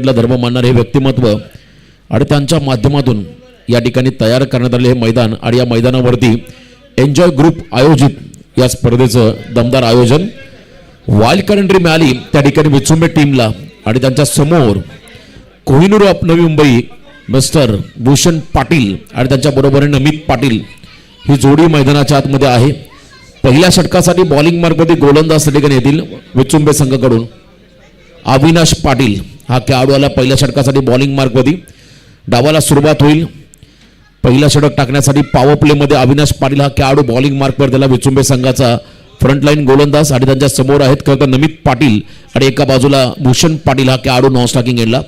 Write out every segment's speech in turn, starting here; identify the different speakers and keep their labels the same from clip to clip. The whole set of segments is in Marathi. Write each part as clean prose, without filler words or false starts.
Speaker 1: धर्म मानणारे हे व्यक्तिमत्व आणि त्यांच्या माध्यमातून या ठिकाणी तयार करण्यात आले हे मैदान आणि या मैदानावरती एन्जॉय ग्रुप आयोजित या स्पर्धेचं दमदार आयोजन वाईल्ड कार्ड एंट्री मिळाली त्या ठिकाणी विचुंबे टीमला आणि त्यांच्या समोर कोहिनूर ऑफ नवी मुंबई मिस्टर भूषण पाटील आणि त्यांच्या बरोबरीने नमित पाटील ही जोडी मैदानाच्या आतमध्ये आहे। पहिल्या षटकासाठी बॉलिंग मार्गमध्ये गोलंदाज त्या ठिकाणी येतील विचुंबे संघाकडून अविनाश पाटील हा खेळाडू आला पहिल्या षटकासाठी बॉलिंग मार्गमध्ये डावाला सुरुवात होईल। पहिला षटक टाकण्यासाठी पॉवर प्ले मध्ये अविनाश पाटील हा खेळाडू बॉलिंग मार्कवर त्याला विचुंबे संघाचा फ्रंटलाईन गोलंदाज आणि त्यांच्या समोर आहेत खरं तर नमित पाटील आणि एका बाजूला भूषण पाटील हा खेळाडू नॉन स्ट्रायकिंग एंडला।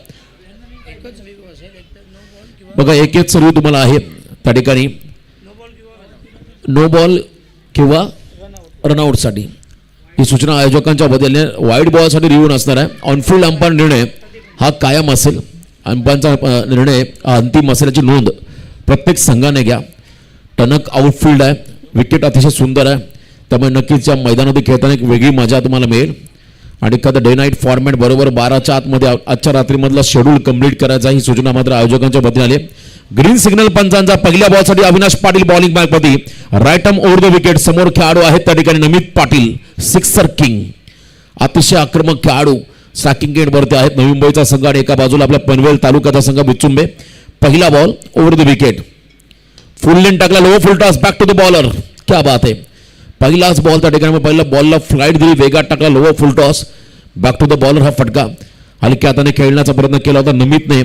Speaker 1: बघा एक सर्व तुम्हाला आहे त्या ठिकाणी नो बॉल किंवा रनआउटसाठी ही सूचना आयोजकांच्या बदलने वाईड बॉलसाठी रिव्ह्यू नसणार आहे। ऑनफिल्ड अंपायर निर्णय हा कायम असेल। अंपायरचा निर्णय अंतिम असल्याची नोंद प्रत्येक संघाने घ्या। टणक आउटफील्ड आहे, विकेट अतिशय सुंदर आहे, त्यामुळे नक्कीच या मैदानामध्ये खेळताना एक वेगळी मजा तुम्हाला मिळेल। आणि एखादा डे नाईट फॉर्मॅट बरोबर 12च्या आतमध्ये आजच्या रात्रीमधला शेड्यूल कंप्लीट करायचा ही सूचना मात्र आयोजकांच्या वतीने आली। ग्रीन सिग्नल पंचांचा पहिल्या बॉलसाठी अविनाश पाटील बॉलिंग मार्कमध्ये right arm over the wicket समोर खेळाडू आहेत त्या ठिकाणी नमित पाटील सिक्सर किंग अतिशय आक्रमक खेळाडू स्ट्रायकिंग एंडवरती आहेत नवी मुंबईचा संघ आणि एका बाजूला आपला पनवेल तालुक्याचा संघ विचुंबे। पहिला ball over the wicket full length टाकला low full toss back to the bowler क्या बात आहे। पहिलाच बॉल त्या ठिकाणी पहिला बॉलला फ्लाईट दिली वेगात टाकला low full toss back to the bowler हा फटका हलक्या हाताने खेळण्याचा प्रयत्न केला होता नमितने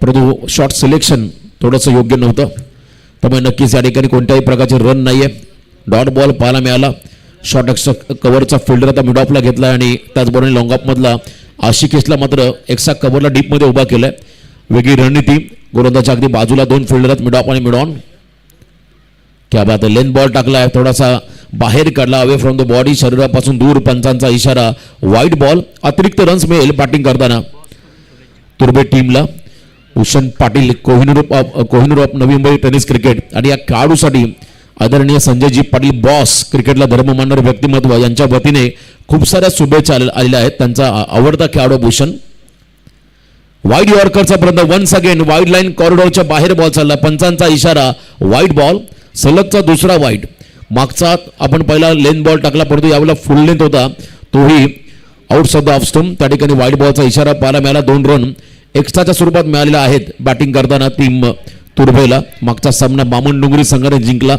Speaker 1: परंतु शॉट सिलेक्शन थोडंसं योग्य नव्हतं त्यामुळे नक्कीच या ठिकाणी कोणत्याही प्रकारचे रन नाहीये। डॉट बॉल पाहायला मिळाला शॉर्ट एक्स्ट्रा कव्हरचा फिल्डर आता मिड ऑफला घेतला आणि त्याचबरोबर लॉंग ऑफ मधला आशिकेशला मात्र एक्स्ट्रा कव्हरला डीप मध्ये उभा केलाय। वेगळी रणनीती गोलंदाजच्या अगदी बाजूला दोन फिल्डर मिड ऑफ आणि मिड ऑन क्या बात आहे। लेन बॉल टाकलाय थोडासा बाहेर काढला अवे फ्रॉम द बॉडी शरीरापासून दूर पंचांचा इशारा वाईट बॉल अतिरिक्त रन्स मिळेल बॅटिंग करताना तुर्बे टीमला। Bhushan Patil Kohinoor of Navi Mumbai tennis cricket आणि या खेळाडूसाठी आदरणीय संजयजी पाटील बॉस क्रिकेटला धर्म मानणारे व्यक्तिमत्व यांच्या वतीने खूप साऱ्या शुभेच्छा आलेल्या आहेत। त्यांचा आवडता खेळाडू भूषण वाईड यॉर्करचा प्रयत्न वन्स अगेन वाईड लाईन कॉरिडॉरच्या बाहेर बॉल चालला पंचांचा इशारा वाईट बॉल सलगचा दुसरा वाईट। मागचा आपण पहिला लेन बॉल टाकला परंतु यावेळेला फुल लेंथ होता तोही out of the off stump त्या ठिकाणी वाईट बॉलचा इशारा पाहायला मिळाला। 2 रन एक्स्ट्राच्या स्वरूपात मिळालेला आहेत बॅटिंग करताना टीम तुर्भेला। मागचा सामना बामण डोंगरी संघाने जिंकला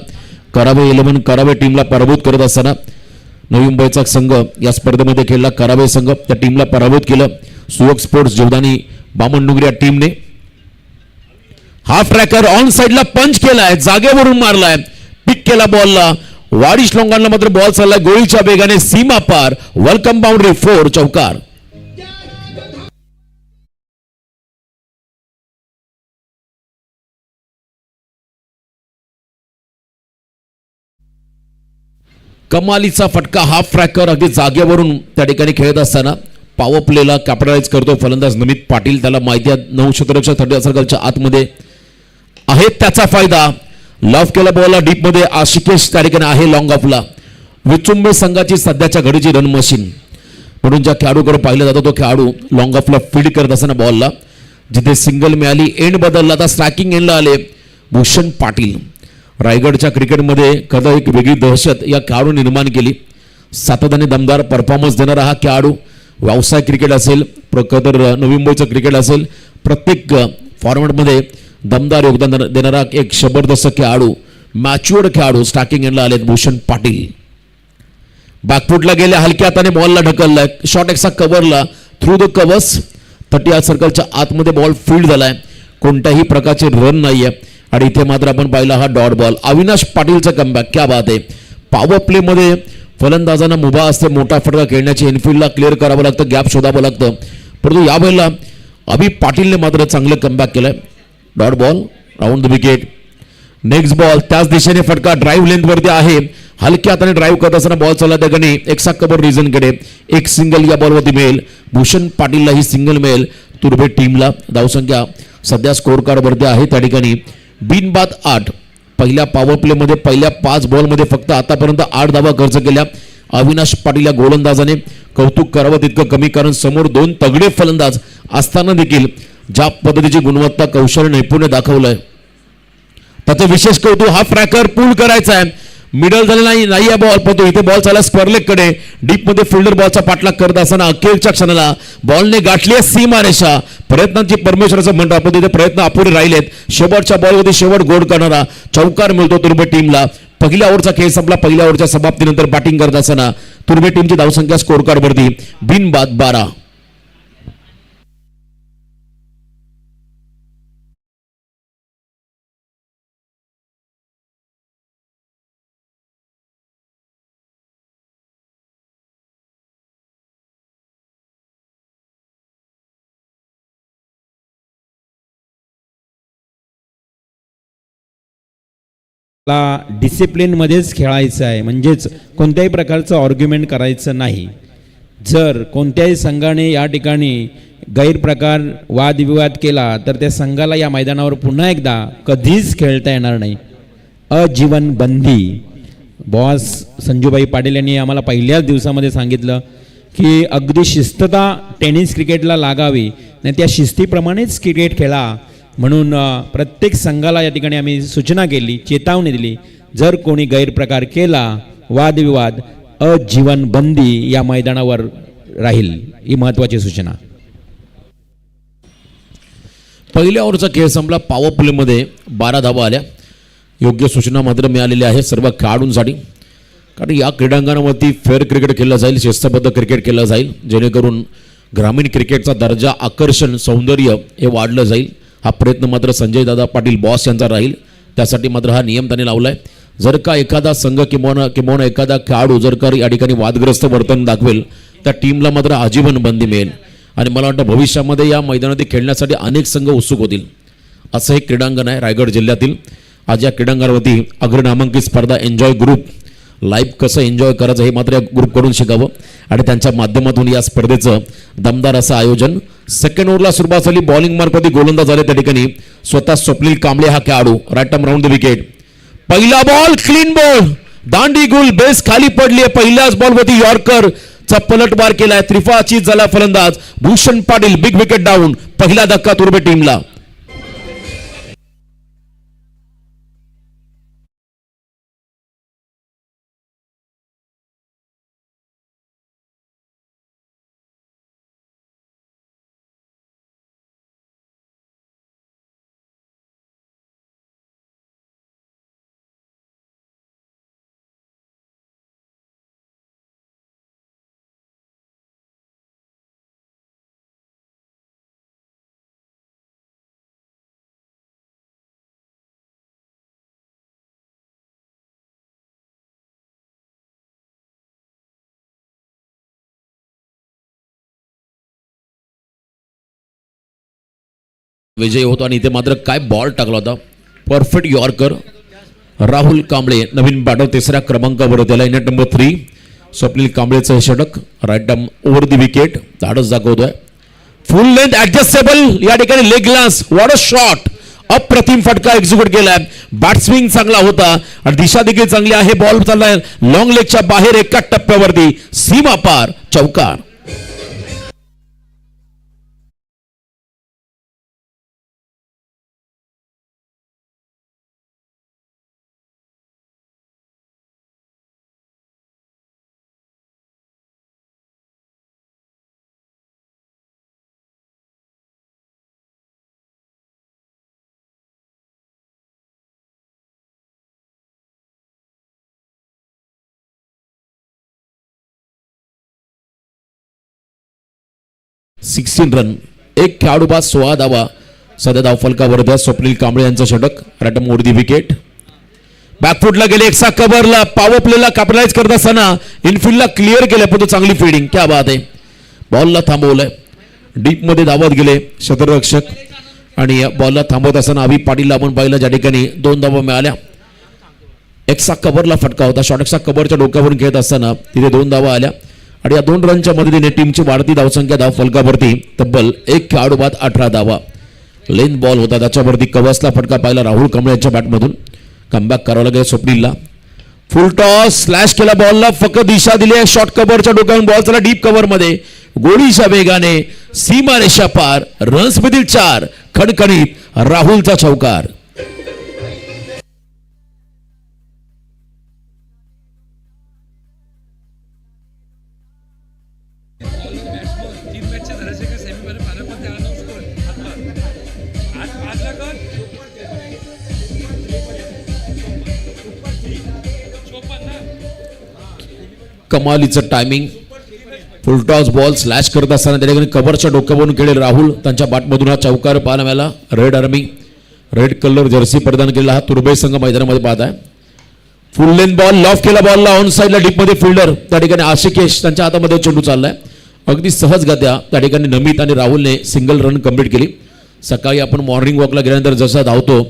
Speaker 1: करावे 11 करावे टीमला पराभूत करत असताना नवी मुंबईचा संघ या स्पर्धेमध्ये खेळला करावे संघ त्या टीमला पराभूत केलं। सुयोग स्पोर्ट्स जीवदानी बामण डोंगरी या टीमने हाफ ट्रॅकर ऑन साइडला पंच केलाय जागेवरून मारलाय पिक केला बॉलला वाडी श्लोंगांना मात्र बॉल चाललाय गोळीच्या वेगाने सीमा पार वेलकम बाउंड्री 4 चौकार। कमालीचा फटका हाफ ट्रॅकर अगदी जागेवरून त्या ठिकाणी खेळत असताना पॉवर प्लेला कॅपिटलाइज करतो फलंदाज नमित पाटील। त्याला माहिती आहे 9 षटकाच्या 30 सर्कलच्या आतमध्ये आहे त्याचा फायदा। लॉफ केला बॉलला डीप मध्ये आशिकेश त्या ठिकाणी आहे लॉंग ऑफला। विचुंबे संघाची सध्याच्या घडीची रन मशीन म्हणून ज्या खेळाडूकडे पाहिलं जातो तो खेळाडू लॉंग ऑफला फील्ड करत असताना बॉलला जिथे सिंगल मिळाली एंड बदलला आता स्ट्रायकिंग एंडला आले भूषण पाटील। रायगडच्या क्रिकेटमध्ये कदा एक वेगळी दहशत या खेळाडू निर्माण केली। सातत्याने दमदार परफॉर्मन्स देणारा हा खेळाडू व्यावसायिक क्रिकेट असेल कदर नवी मुंबईचं क्रिकेट असेल प्रत्येक फॉर्मॅटमध्ये दमदार योगदान देणारा एक जबरदस्त खेळाडू मॅच्युअर्ड खेळाडू स्ट्रायकिंग एंडला आलेत भूषण पाटील। बॅकफुटला गेले हलक्या हाताने बॉलला ढकललाय शॉर्ट एक्स्ट्रा कव्हरला थ्रू द कव्हर्स 30 सर्कलच्या आतमध्ये बॉल फील्ड झालाय कोणत्याही प्रकारचे रन नाहीये आणि इथे मात्र आपण पाहिला हा डॉट बॉल अविनाश पाटीलचा कमबॅक क्या बात आहे। पॉवर प्ले मध्ये फलंदाजांना मुभा असते मोठा फटका खेळण्याची इनफिल्डला क्लिअर करावं लागतं गॅप शोधावं लागतं परंतु यावेळेला अभि पाटीलने मात्र चांगलं कमबॅक केलंय। Dot ball round the wicket next ball त्याच दिशेने फटका ड्राईव्ह लेंथ वरती आहे हलक्या हाताने ड्राईव्ह करत असताना बॉल चालला त्या ठिकाणी एक्सा कबर रिझनकडे एक सिंगल या बॉलवरती मिळेल भूषण पाटीलला ही सिंगल मिळेल तुर्भे टीमला। धावसंख्या सध्या स्कोर कार्ड वरती आहे त्या ठिकाणी बिनबाद 8 पहिल्या पॉवर प्ले मध्ये पहिल्या 5 बॉलमध्ये फक्त आतापर्यंत 8 धावा खर्च केल्या। अविनाश पाटील या गोलंदाजाने कौतुक करावं तितकं कमी कारण समोर 2 तगडे फलंदाज असताना देखील ज्या पद्धतीची गुणवत्ता कौशल्य नैपुण्य दाखवलंय त्याचं विशेष कौतुक. हा ट्रॅकर पूल करायचा आहे, मिडल झालेला नाही आहे बॉल, पण तो इथे बॉल चालला स्क्वेअर कडे. डीप मध्ये फिल्डर बॉलचा पाठलाग करत असताना अखेरच्या क्षणाला बॉलने गाठली आहे सीमारेषा. प्रयत्नांची परमेश्वराचं म्हणतो आपण, तिथे प्रयत्न अपुरे राहिलेत. शेवटच्या बॉलवरती शेवट गोड करणारा चौकार मिळतो तुर्भे टीमला. पहिल्या ओव्हरचा खेळ संपला. पहिल्या ओव्हरच्या समाप्तीनंतर बॅटिंग करत असताना तुर्भे टीमची धावसंख्या स्कोर कार्डवरती बिनबाद 12.
Speaker 2: डिसिप्लिनमध्येच खेळायचं आहे, म्हणजेच कोणत्याही प्रकारचं आर्ग्युमेंट करायचं नाही. जर कोणत्याही संघाने या ठिकाणी गैरप्रकार वादविवाद केला तर त्या संघाला या मैदानावर पुन्हा एकदा कधीच खेळता येणार नाही. आजीवन बंदी. बॉस संजूभाई पाटील यांनी आम्हाला पहिल्याच दिवसामध्ये सांगितलं की अगदी शिस्तता टेनिस क्रिकेटला लागावी, नाही त्या शिस्तीप्रमाणेच क्रिकेट खेळा म्हणून प्रत्येक संघाला या ठिकाणी आम्ही सूचना केली, चेतावणी दिली. जर कोणी गैरप्रकार केला, वादविवाद, आजीवन बंदी या मैदानावर राहील, ही महत्त्वाची सूचना.
Speaker 1: पहिल्या ओव्हरचा खेळ संपला. पॉवर प्लेमध्ये 12 धावा आल्या. योग्य सूचना मात्र मिळालेल्या आहे सर्व खेळाडूंसाठी, कारण या क्रीडांगणावरती फेअर क्रिकेट खेळलं जाईल, शिस्तबद्ध क्रिकेट खेळलं जाईल, जेणेकरून ग्रामीण क्रिकेटचा दर्जा, आकर्षण, सौंदर्य हे वाढलं जाईल. हा प्रयत्न मात्र संजय दादा पाटील बॉस यांचा राहील. त्यासाठी मात्र हा नियम त्यांनी लावलाय. जर का एखादा संघ किंवा एखादा खेळाडू जर का या ठिकाणी वादग्रस्त वर्तन दाखवेल त्या टीमला मात्र आजीवन बंदी मिळेल. आणि मला वाटतं भविष्यामध्ये या मैदानात खेळण्यासाठी अनेक संघ उत्सुक होतील. असं एक क्रीडांगण आहे रायगड जिल्ह्यातील. आज या क्रीडांगणावरती अग्रनामांकित स्पर्धा एन्जॉय ग्रुप लाईव्ह कसं एन्जॉय करायचं हे मात्र या ग्रुपकडून शिकावं आणि त्यांच्या माध्यमातून या स्पर्धेचं दमदार असं आयोजन. सेकंड ओव्हरला सुरुवात झाली. बॉलिंग मार्कवरती गोलंदाज झाले त्या ठिकाणी स्वतः स्वप्नील कांबळे हा खेळाडू. Right arm round the wicket. पहिला बॉल क्लीन बॉल, दांडी गुल, बेस खाली पडली आहे. पहिल्याच बॉलवरती यॉर्कर चा पलटवार केलाय. त्रिफळाचीत झाला फलंदाज Bhushan Patil. Big wicket down. पहिला धक्का तुर्भे टीमला. विजय होतो आणि इथे मात्र काय बॉल टाकला होता. Perfect yorker. राहुल कांबळे नवीन बॅटर तिसऱ्या क्रमांकावर. त्याला इनेट नंबर 3 स्वप्नील कांबळेचं हे षटक. Right arm over the wicket. धाडस दाखवतोय. फुल लेंथ ऍडजस्टेबल या ठिकाणी leg glance. What a shot. अप्रतिम फटका एक्झिक्यूट केलाय. बॅट्सविंग चांगला होता आणि दिशा देखील चांगली आहे. बॉल चाललाय लॉंग लेगच्या बाहेर एका टप्प्यावरती सीमा पार. चौकार. Sixteen run. एक खेळाडू बाद 16 धावा. सध्या धावफलकावर द्या स्वप्नील कांबळे यांचं षटक. रॅटम मोडदी विकेट. बॅकफुटला गेले. एक्सा कव्हरला पॉवर प्लेला कॅपिटलाइज करत असताना इनफिल्डला क्लिअर केलं पण तो चांगली फिल्डिंग. क्या बात आहे. बॉलला थांबवलंय. डीप मध्ये धावत गेले क्षेत्ररक्षक आणि बॉलला थांबवत असताना अभि पाटीलला आपण पाहिलं ज्या ठिकाणी 2 धावा मिळाल्या. एक्सा कव्हरला फटका होता. शॉर्ट एक्सा कव्हरच्या डोक्यावरून खेळत असताना तिथे 2 धावा आल्या आणि या 2 रनच्या मदतीने टीमची वाढती धावसंख्या धाव फलकावरती तब्बल एक खेळाडू बाद 18 धावा. लेन बॉल होता त्याच्यावरती कवचला फटका पाहिला राहुल कांबळे यांच्या बॅटमधून. कमबॅक करावं लागेल स्वप्नीलला. फुल टॉस स्लॅश केला बॉलला. फक्त दिशा दिली आहे. शॉर्ट कव्हरच्या डोक्यावरून बॉल चला डीप कव्हर मध्ये. गोळीच्या वेगाने सीमारेषा पार, रन्समधील 4, खणखणीत राहुलचा चौकार. कमालीचं टायमिंग. फुलटॉस बॉल स्लॅश करत असताना त्या ठिकाणी कव्हरच्या डोक्यावरून खेळले राहुल. त्यांच्या बॅटमधून हा चौकार पाहायला मिळाला. Red army, red colour Jersey परिधान केलेला हा तुर्बे संघ मैदानामध्ये पाहत आहे. फुल लेन बॉल, लॉफ केला बॉलला ऑन साईडला डीपमध्ये फिल्डर त्या ठिकाणी आशिकेश त्यांच्या हातामध्ये चेंडू चाललाय. अगदी सहजगत्या त्या ठिकाणी नमित आणि राहुलने सिंगल रन कंप्लीट केली. सकाळी आपण मॉर्निंग वॉकला गेल्यानंतर जसा धावतो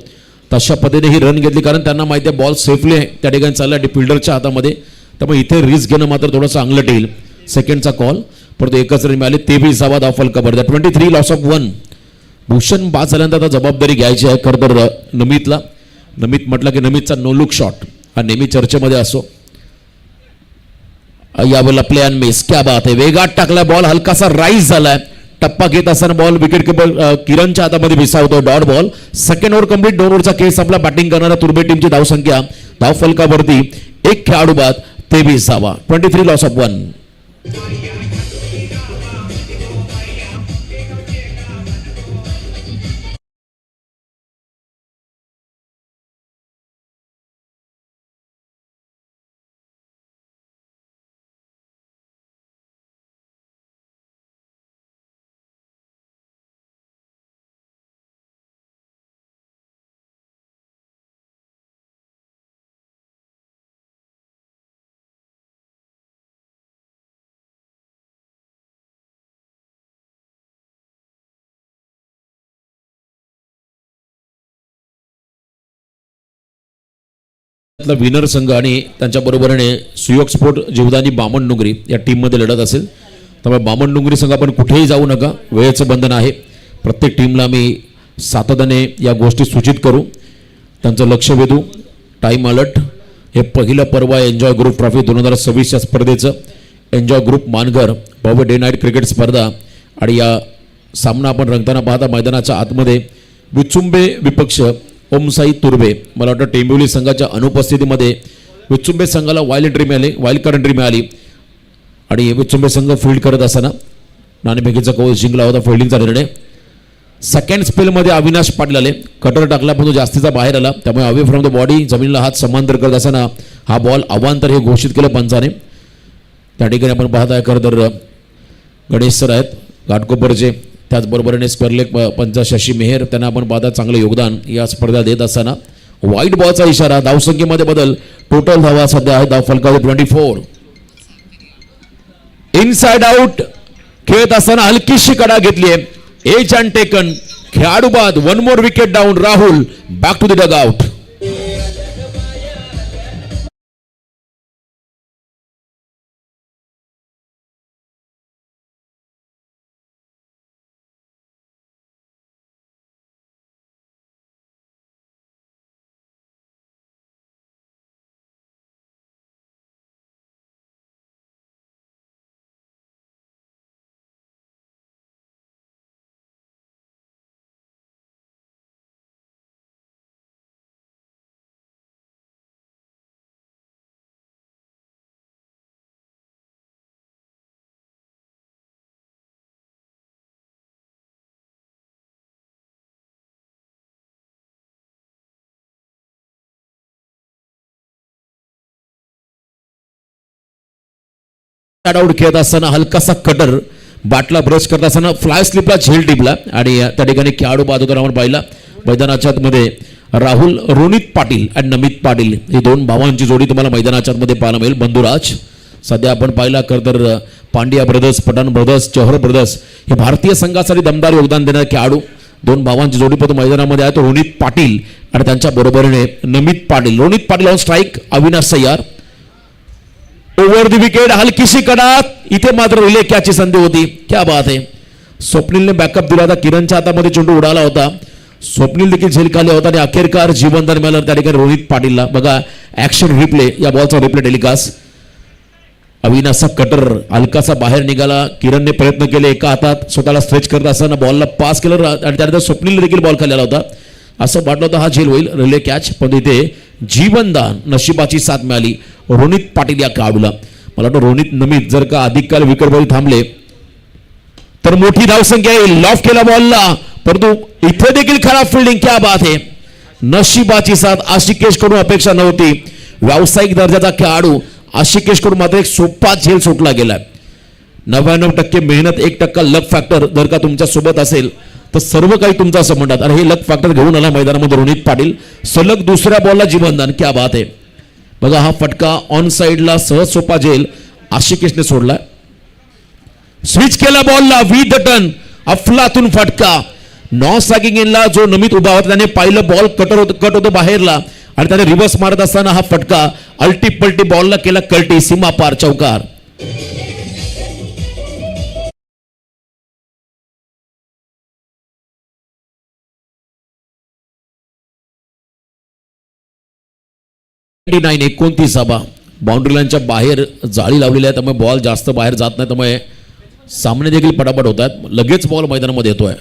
Speaker 1: तशा पद्धतीने ही रन घेतली, कारण त्यांना माहिती आहे बॉल सेफली त्या ठिकाणी चालला फिल्डरच्या हातामध्ये. त्यामुळे इथे रिस्क घेणं मात्र थोडंसं अंगलट येईल. सेकंडचा कॉल, परंतु एकच रन मिळाले. 23 धावा फलका भरला. 23 लॉस ऑफ 1. भूषण बाद झाल्यानंतर आता जबाबदारी घ्यायची आहे खरं तर नमितला. नमित म्हटलं की नमितचा नो लुक शॉट हा नेहमी चर्चेमध्ये असो. यावेळेला प्ले अँड मिस. क्या बात आहे. वेगात टाकला बॉल, हलकासा राईज झालाय. टप्पा घेत असताना बॉल विकेट किपर किरणच्या हातामध्ये विसावतो. Dot ball. Second over complete. 2 ओव्हरचा केस आपला. बॅटिंग करणारा तुर्बे टीमची धावसंख्या धाव फलकावरती 1 खेळाडू बाद, 23 धावा. 23 लॉस ऑफ 1. विनर संघ आणि त्यांच्या बरोबरीने सुयोग स्पोर्ट जीवदानी बामणडोंगरी या टीममध्ये लढत असेल. त्यामुळे बामणडोंगरी संघ आपण कुठेही जाऊ नका, वेळेचं बंधन आहे. प्रत्येक टीमला मी सातत्याने या गोष्टी सूचित करू, त्यांचं लक्ष वेधू. Time alert. हे पहिलं पर्व आहे एन्जॉय ग्रुप ट्रॉफी 2026 या स्पर्धेचं. एन्जॉय ग्रुप मानघर भव्य डे नाईट क्रिकेट स्पर्धा. आणि या सामना आपण रंगताना पाहता मैदानाच्या आतमध्ये विचुंबे विपक्ष ओमसाई तुर्बे. मला वाटतं टेंबिवली संघाच्या अनुपस्थितीमध्ये विचुंबे संघाला वाईल्ड कार्ड एंट्री मिळाली आणि विचुंबे संघ फील्ड करत असताना नाणेफेकीचा कौल जिंकला होता. फिल्डिंगचा निर्णय. सेकंड स्पेलमध्ये अविनाश पाटील आले. कटर टाकला पण तो जास्तीचा बाहेर आला, त्यामुळे अवे फ्रॉम द बॉडी जमिनीला हात समांतर करत असताना हा बॉल अवांतर हे घोषित केलं पंचाने. त्या ठिकाणी आपण पाहताय खरं तर गणेश सर आहेत घाटकोपरचे. त्याचबरोबरीने स्क्वेअरलेग पंच शशी मेहर, त्यांना आपण पाहता चांगलं योगदान या स्पर्धा देत असताना. व्हाईट बॉलचा इशारा. धावसंख्येमध्ये बदल. टोटल धावा सध्या आहे धाव फलकावर 24. इनसाइड आउट खेळत असताना हलकीशी कडा घेतली आहे. Edge and taken. खेळाडू बाद. 1 more wicket down. Rahul back to the dugout. Out खेळत असताना हलकासा कटर बाटला ब्रश करत असताना फ्लाय स्लिपला झेल टिपला आणि त्या ठिकाणी खेळाडू बाद होताना आपण पाहिला. मैदानाच्या मध्ये राहुल, रोनित पाटील आणि नमित पाटील ही 2 भावांची जोडी तुम्हाला मैदानाच्या मध्ये पाहायला मिळेल. बंधुराज सध्या आपण पाहिला खरं तर Pandya brothers, Pathan brothers, Chahar brothers हे भारतीय संघासाठी दमदार योगदान देणारे खेळाडू. 2 भावांची जोडी पण मैदानामध्ये आहे. तो रोनित पाटील आणि त्यांच्या बरोबरीने नमित पाटील. Ronit Patil on strike. अविनाश सय्यार ओव्हर द विकेट. हलकीशी कडा. इथे मात्र रिले कॅचची संधी होती. क्या बात आहे. स्वप्नीलने बॅकअप दिला होता. किरणच्या हातामध्ये चेंडू उडाला होता. स्वप्नील देखील झेल खाली होता आणि अखेरकार जीवनदान मिळालं त्या ठिकाणी रोहित पाटीलला. बघा ऍक्शन रिप्ले, या बॉलचा रिप्ले टेलिकास्ट. अविनाशचा कटर हलकासा बाहेर निघाला. किरणने प्रयत्न केले, एका हातात स्वतःला स्ट्रेच करत असताना बॉलला पास केलं आणि त्यानंतर स्वप्नील देखील बॉल खाली आला होता. असं वाटलं होतं हा झेल होईल रिले कॅच, पण इथे जीवनदान नशिबाची साथ मिळाली रोनित पाटील या खेळाडूला. मला वाटतं रोनित नमित जर का अधिक काल विकेटवर थांबले तर मोठी धावसंख्या येईल. लॉफ केला बॉलला, परंतु इथे देखील खराब फिल्डिंग. क्या बात आहे, नशिबाची साथ आशिकेश कडून अपेक्षा नव्हती. व्यावसायिक दर्जाचा खेळाडू आशिकेश कडून मात्र एक सोपा झेल सुटला गेला. 99% मेहनत, 1% लक फॅक्टर जर का तुमच्या सोबत असेल तर सर्व काही तुमचं असं म्हणतात. आणि हे लक फॅक्टर घेऊन आला मैदानामध्ये रोनित पाटील. सलग दुसऱ्या बॉलला जीवनदान. क्या बात आहे. बघा हा फटका ऑन साइडला सहज सोपा झेल आशिकेशने सोडला. स्विच केला बॉलला, वी द टन, अफलातून फटका. नॉन स्ट्रायकिंग इनला जो नमित उभा होता त्याने पाहिलं बॉल कट होतो बाहेरला आणि त्याने रिव्हर्स मारत असताना हा फटका अल्टी पलटी बॉलला केला कल्टी, सीमा पार, चौकार. -29 29 बाउंड्री लाईनच्या बाहेर जाळी लावलेली आहे, त्यामुळे बॉल जास्त बाहेर जात नाही, त्यामुळे सामने देखील पटापट होत आहेत. लगेच बॉल मैदानामध्ये येतोय.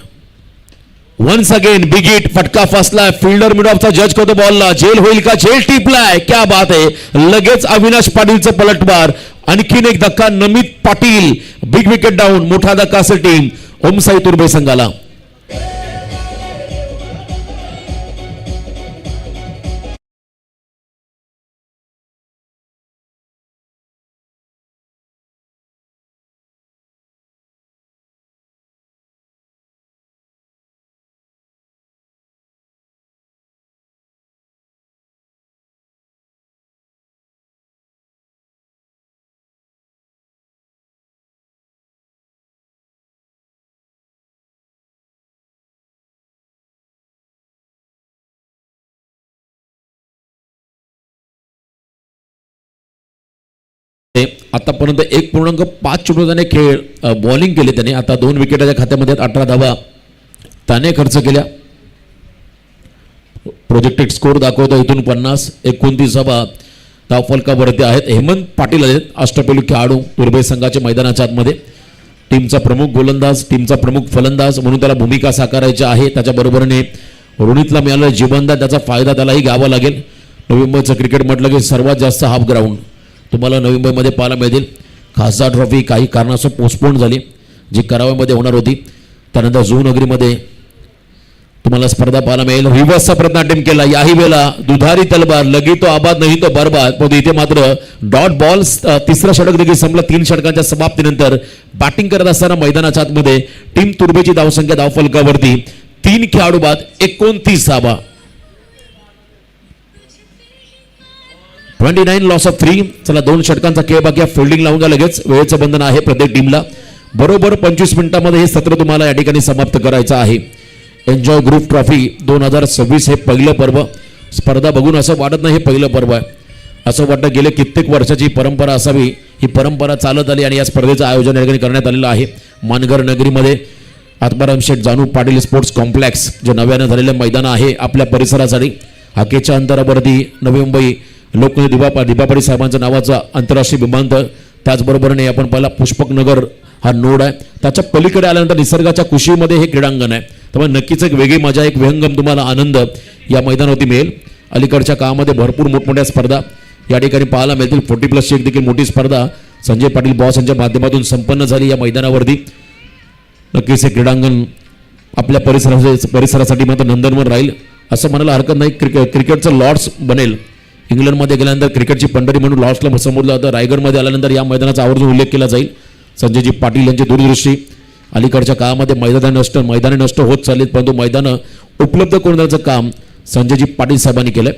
Speaker 1: वन्स अगेन बिग हिट, फटका फसलाय. फिल्डर मिड ऑफचा जज करतो बॉलला. झेल होईल का, झेल टिपलाय. क्या बात आहे. लगेच अविनाश पाटीलचं पलटवार. आणखीन एक धक्का नमित पाटील, बिग विकेट डाऊन. मोठा धक्का असेल टीम ओमसाई तुर्भे संघाला. आतापर्यंत 1.5 चुटुकाने खेळ बॉलिंग केले त्याने. आता 2 विकेटाच्या खात्यामध्ये 18 धावा त्याने खर्च केल्या. प्रोजेक्टेड स्कोर दाखवतो इथून 50. 29 धावफलकावरती आहेत. हेमंत पाटील आहेत, अष्टपैलू खेळाडू तुर्भे संघाच्या मैदानाच्या आतमध्ये. टीमचा प्रमुख गोलंदाज, टीमचा प्रमुख फलंदाज म्हणून त्याला भूमिका साकारायची आहे. त्याच्याबरोबरीने रोनितला मिळालेला जीवनदान, त्याचा फायदा त्यालाही घ्यावा लागेल. नवी मुंबईचं क्रिकेट म्हटलं की सर्वात जास्त हाफ ग्राउंड तुम्हाला नवी मुंबईमध्ये पाहायला मिळतील. खासदार ट्रॉफी काही कारणास्तव पोस्टपोन झाली, जी कराव्यामध्ये होणार होती. त्यानंतर झू नगरीमध्ये तुम्हाला स्पर्धा पाहायला मिळेल. रिव्हर्सचा प्रयत्न अटेम्प्ट केला, याही वेळेला दुधारी तलवार, लगी तो आबाद नाही तो बरबाद. पण इथे मात्र डॉट बॉल. तिसरा षटक देखील संपला. 3 षटकांच्या समाप्तीनंतर बॅटिंग करत असताना मैदानाच्या आतमध्ये टीम तुर्भेची धावसंख्या धावफलकावरती 3 खेळाडू बाद 29 धावा. 29 लॉस ऑफ 3. चला 2 षटकांचा खेळ बाकी. फिल्डिंग लावून घ्या लगेच, वेळेचं बंधन आहे प्रत्येक टीमला. बरोबर 25 मिनिटांमध्ये हे सत्र तुम्हाला या ठिकाणी समाप्त करायचं आहे. एन्जॉय ग्रुप ट्रॉफी 2026 हे पहिलं पर्व. स्पर्धा बघून असं वाटत नाही हे पहिलं पर्व आहे, असं वाटतं गेले कित्येक वर्षाची परंपरा असावी. ही परंपरा चालत आली आणि या स्पर्धेचं आयोजन या ठिकाणी करण्यात आलेलं आहे. मानघर नगरीमध्ये आत्माराम शेठ जानू पाटील स्पोर्ट्स कॉम्प्लेक्स, जे नव्यानं झालेलं मैदान आहे आपल्या परिसरासाठी. हाकेच्या अंतरावरती नवी मुंबई लोकनेते दिबापाडी साहेबांचं नावाचं आंतरराष्ट्रीय विमानतळ. त्याचबरोबरीने आपण पाहिला पुष्पक नगर हा नोड आहे. त्याच्या पलीकडे आल्यानंतर निसर्गाच्या कुशीमध्ये हे क्रीडांगण आहे. त्यामुळे नक्कीच एक वेगळी मजा, एक विहंगम तुम्हाला आनंद या मैदानावरती मिळेल. अलीकडच्या काळामध्ये भरपूर मोठमोठ्या स्पर्धा या ठिकाणी पाहायला मिळतील. 40+ची एक देखील मोठी स्पर्धा संजय पाटील बॉस यांच्या माध्यमातून संपन्न झाली या मैदानावरती. नक्कीच हे क्रीडांगण आपल्या परिसरासाठी मात्र नंदनवन राहील असं म्हणायला हरकत नाही. क्रिकेटचं लॉर्ड्स बनेल. इंग्लंडमध्ये गेल्यानंतर क्रिकेटची पंढरी म्हणून लॉर्ड्सला संबोधलं जातं. रायगडमध्ये आल्यानंतर या मैदानाचा आवर्जून उल्लेख केला जाईल. संजयजी पाटील यांची दूरदृष्टी. अलीकडच्या काळामध्ये मैदाने नष्ट होत चाललीत, परंतु मैदानं उपलब्ध करून देण्याचं काम संजयजी पाटील साहेबांनी केलंय.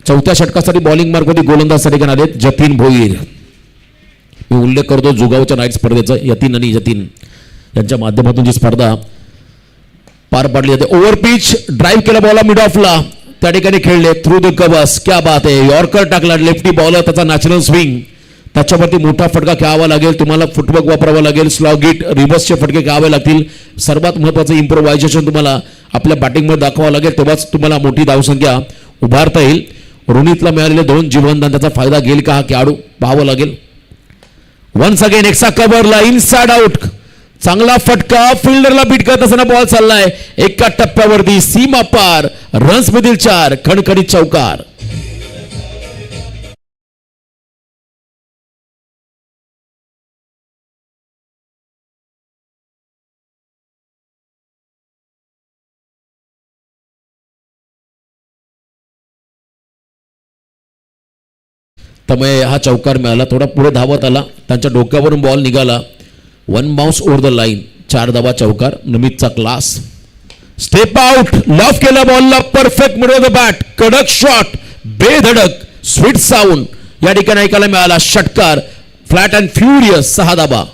Speaker 1: 4थ्या षटकासाठी बॉलिंग मार्कवरती गोलंदाजसाठी आलेत जतीन भोईर. मी उल्लेख करतो जुगावच्या नाईट स्पर्धेचा. यतीन आणि जतीन यांच्या माध्यमातून जी स्पर्धा पार पाडली जाते. ओव्हर पिच ड्राईव्ह केला बॉल मिड ऑफला, त्या ठिकाणी खेळले थ्रू द कव्हर्स. क्या बात आहे. यॉर्कर टाकला, लेफ्टी बॉलर, त्याचा नॅचरल स्विंग. त्याच्यावरती मोठा फटका खेळावा लागेल तुम्हाला. फुटवर्क वापरावा लागेल. स्लॉग हिट, रिव्हर्सचे फटके खेळावे लागतील. सर्वात महत्त्वाचं इम्प्रोव्हायझेशन तुम्हाला आपल्या बॅटिंगमध्ये दाखवावं लागेल, तेव्हाच तुम्हाला मोठी धावसंख्या उभारता येईल. रोनितला मिळालेले 2 जीवनदान, त्याचा फायदा घेईल का हा खेळाडू पाहावं लागेल. वन्स अगेन एक्सा कव्हरला इनसाइड आउट, चांगला फटका, फिल्डरला बीट करत असताना बॉल चाललाय एका टप्प्यावरती सीमा पार, रन्स मधील 4, खणखणीत चौकार. त्यामुळे हा चौकार मिळाला. थोडा पुढे धावत आला, त्यांच्या डोक्यावरून बॉल निघाला, 1 बाउन्स ओव्हर द लाईन, 4 धावा चौकार. नमितचा क्लास. स्टेप आउट, लॉफ केला बॉलला, perfect middle of the bat, कडक शॉट, बेधडक, स्वीट साऊंड या ठिकाणी ऐकायला मिळाला. षटकार, फ्लॅट अँड फ्युरियस, 6 धावा.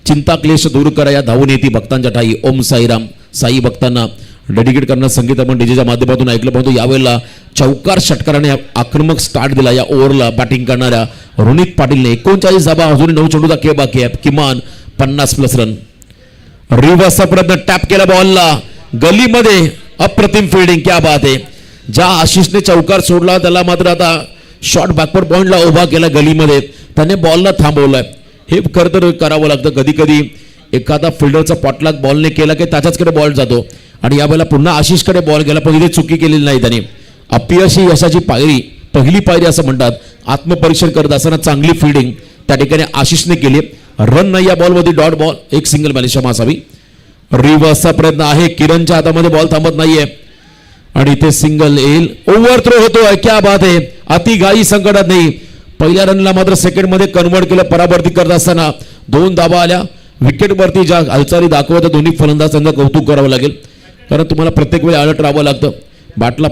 Speaker 1: चिंता क्लेश दूर करा या धावून येते भक्तांच्या ठाई. ओम साईराम. साई भक्तांना डेडिकेट करणार संगीत आपण डीजेच्या माध्यमातून ऐकलं, परंतु यावेळेला चौकार षटकाराने आक्रमक स्टार्ट दिला. या ओव्हरला बॅटिंग करणाऱ्या रोनित पाटीलने 39 धावा, अजून 9 चेंडूचा खेळ बाकी आहे, किमान 50+ रन. रिव्हर्सचा प्रयत्न, टॅप केला बॉलला, गलीमध्ये अप्रतिम फिल्डिंग, क्या बात आहे. ज्या आशिषने चौकार सोडला त्याला मात्र आता शॉर्ट बॅकवर्ड पॉइंटला उभा केला गलीमध्ये, त्याने बॉलला थांबवलाय. हे खरं तर करावं लागतं. कधी कधी एखादा फिल्डरचा पॉटलाक बॉलने केला की त्याच्याचकडे बॉल जातो, आणि यावेळेला पुन्हा आशिषकडे बॉल गेला, पण इथे चुकी केलेली नाही त्याने. अपयश ही यशाची पायरी, पहिली पायरी असं म्हणतात. आत्मपरीक्षण करत असताना चांगली फिल्डिंग त्या ठिकाणी आशिषने केली. रन नाही या बॉलमध्ये, डॉट बॉल, एक सिंगल मिळाली, क्षमा असावी. रिव्हर्सचा प्रयत्न आहे, किरणच्या हातामध्ये बॉल थांबत नाहीये आणि इथे सिंगल येईल. ओव्हर थ्रो होतोय, क्या बात आहे. अति घाई संकटात नाही. पहिल्या रनला मात्र सेकंड मध्ये कन्वर्ट केलं. परावर्ती करत असताना 2 धावा आल्या. विकेटवरती ज्या हालचाली दाखवत दोन्ही फलंदाज त्यांचं कौतुक करावं लागेल, कारण तुम्हाला प्रत्येक वेळी अलर्ट राहावं लागतं. बॅटला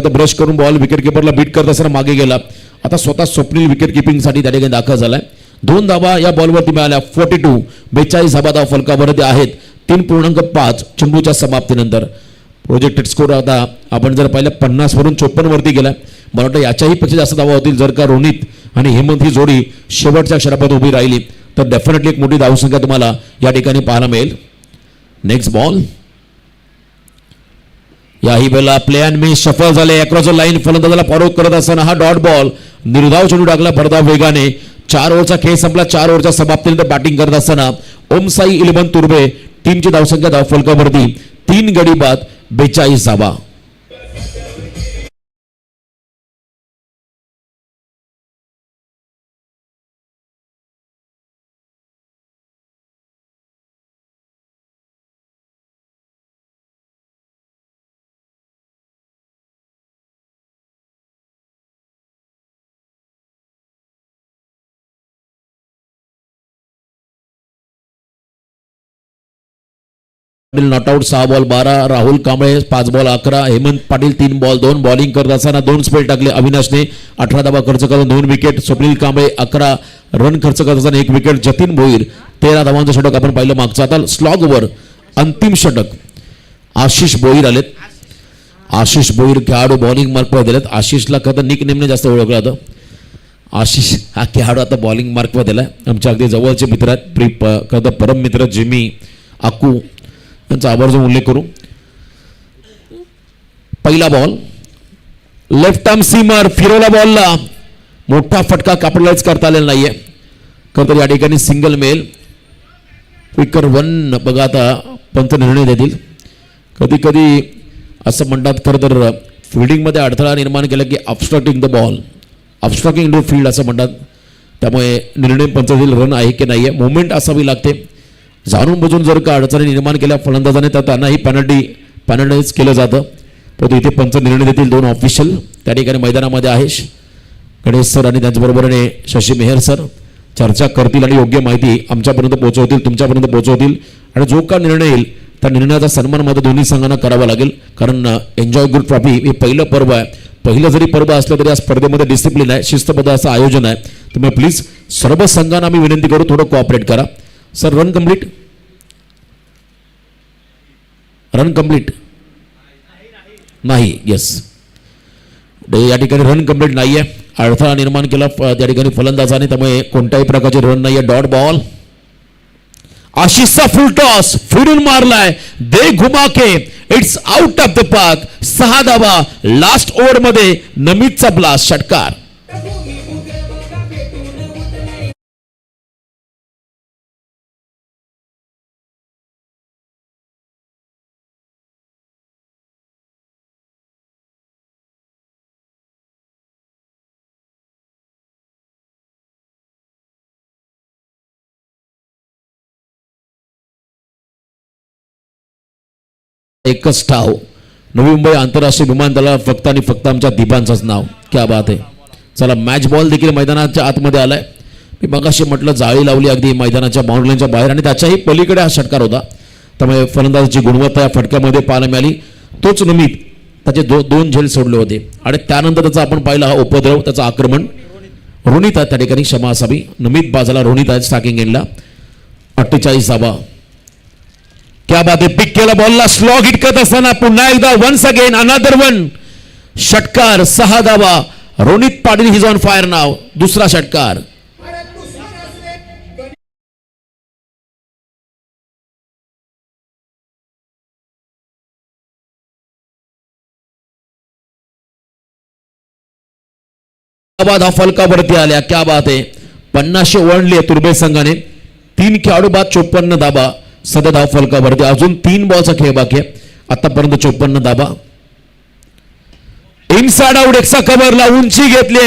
Speaker 1: ब्रश करून बॉल विकेट किपरला बीट करत असताना मागे गेला. आता स्वतः स्वप्नील विकेट किपिंगसाठी त्या ठिकाणी दाखल झालाय. 2 धावा या बॉलवरती मिळाल्या. 42, 42 धावा धाव फलकावरती आहेत. 3.5 चेंडूच्या समाप्तीनंतर. प्रोजेक्टेड स्कोर आता आपण जर पाहिलं 50 वरून 54 वरती गेला. मला वाटतं याच्याही पेक्षा जास्त धावा होतील जर का रोनित आणि हेमंत ही जोडी शेवटच्या क्षणापर्यंत उभी राहिली तर डेफिनेटली एक मोठी धावसंख्या तुम्हाला या ठिकाणी पाहायला मिळेल. Next ball. याही वेळेला प्ले अँड मिस सफल झाले. अक्रॉस द लाईन फलंदाजाला फॉलो करत असताना हा डॉट बॉल निर्धाव चेंडू टाकला भरधाव वेगाने. 4 ओव्हरचा खेळ संपला. 4 ओव्हरच्या समाप्तीनंतर बॅटिंग करत असताना ओम साई 11 तुर्बे टीमची धावसंख्या धाव फलकावरती 3 गडी बाद 42 धावा. Not out 6 ball 12. Rahul Kamble 5 ball 11. Hemant Patil 3 ball 2. Bowling करत असताना 2 स्पेल टाकले. अविनाशने 18 धावा खर्च करून 2 विकेट. स्वप्नील कांबळे 11 रन खर्च करत असताना 1 विकेट. जतीन भोईर 13 धावांचं षटक आपण पाहिलं मागचं. आता स्लॉग ओव्हर अंतिम षटक आशिष भोईर आलेत. आशिष भोईर खेळाडू बॉलिंग मार्कवर दिलेत. आशिषला खरं निक नेमने जास्त ओळखलं जातं. आशिष हा खेळाडू आता बॉलिंग मार्कवर दिलाय. आमच्या अगदी जवळचे मित्र आहेत, खरं परम मित्र जिमी आकू त्यांचा आवर्जून उल्लेख करू. पहिला बॉल लेफ्ट आर्म सीमर फिरवला बॉलला. मोठा फटका कॅपिटलाइज करता आलेला नाहीये. खरं तर या ठिकाणी सिंगल मेल. विकर 1 बघा आता पंच निर्णय देतील. कधी कधी असं म्हणतात खरं तर फिल्डिंगमध्ये अडथळा निर्माण केला की obstructing the ball, obstructing to field असं म्हणतात. त्यामुळे निर्णय पंच देतील रन आहे की नाही आहे. मुवमेंट असावी लागते. जाणून बुजून जर का अडचणी निर्माण केल्या फलंदाजाने तर त्यांनाही पेनल्टाईज केलं जातं. परंतु इथे पंच निर्णय देतील. 2 ऑफिशियल त्या ठिकाणी मैदानामध्ये आहे. गणेश सर आणि त्याचबरोबरीने शशी मेहर सर चर्चा करतील आणि योग्य माहिती आमच्यापर्यंत पोहोचवतील, तुमच्यापर्यंत पोहोचवतील. आणि जो का निर्णय येईल त्या निर्णयाचा सन्मान मात्र दोन्ही संघांना करावा लागेल, कारण एन्जॉय गुड ट्रॉफी हे पहिलं पर्व आहे. पहिलं जरी पर्व असलं तरी या स्पर्धेमध्ये डिसिप्लिन आहे, शिस्तबद्ध असं आयोजन आहे. त्यामुळे प्लीज सर्व संघांना मी विनंती करू थोडं कोऑपरेट करा. Sir run complete, run complete नाही. येस, या ठिकाणी रन कंप्लीट नाही आहे. अडथळा निर्माण केला त्या ठिकाणी फलंदाजाने, त्यामुळे कोणत्याही प्रकारचे रन नाही आहे. Dot ball. आशिषचा फुल टॉस फिरून मारलाय, दे घुमा के, it's out of the park. 6 धावा लास्ट ओव्हर मध्ये. नमितचा ब्लास्ट, षटकार. एकच डाव. नवी मुंबई आंतरराष्ट्रीय विमानतळाला फक्त आणि फक्त आमच्या दीपांचंच नाव. क्या बात आहे. चला, मॅच बॉल देखील मैदानाच्या आतमध्ये आलाय. मी मगाशी म्हटलं जाळी लावली अगदी मैदानाच्या बाउंड्रीच्या बाहेर आणि त्याच्याही पलीकडे हा षटकार होता. त्यामुळे फलंदाजाची गुणवत्ता या फटक्यामध्ये पाहायला मिळाली. तोच नमित, त्याचे दोन झेल सोडले होते आणि त्यानंतर त्याचा आपण पाहिला हा उपद्रव, त्याचं आक्रमण. रोनित आहे त्या ठिकाणी, क्षमा असावी. नमित बाजूला, रोनित आहे स्टार्टिंग एंडला. 48 धावा. क्या बात आहे. पिक केला बॉलला, स्लॉग हिट करत असताना पुन्हा एकदा वन्स अगेन अनदर वन. षटकार. 6 धावा. Ronit Patil his on fire नाव. दुसरा षटकार. धावा फलकावरती आल्या. क्या बात आहे. 50 ओळंडले तुर्बे संघाने. 3 खेळाडू बाद 54 धाबा. सध्या धाव फलकावरती. अजून 3 बॉलचा खेळ बाकी आहे. आतापर्यंत 54 धाबा. Inside out. एक्सा कव्हरला उंची घेतली.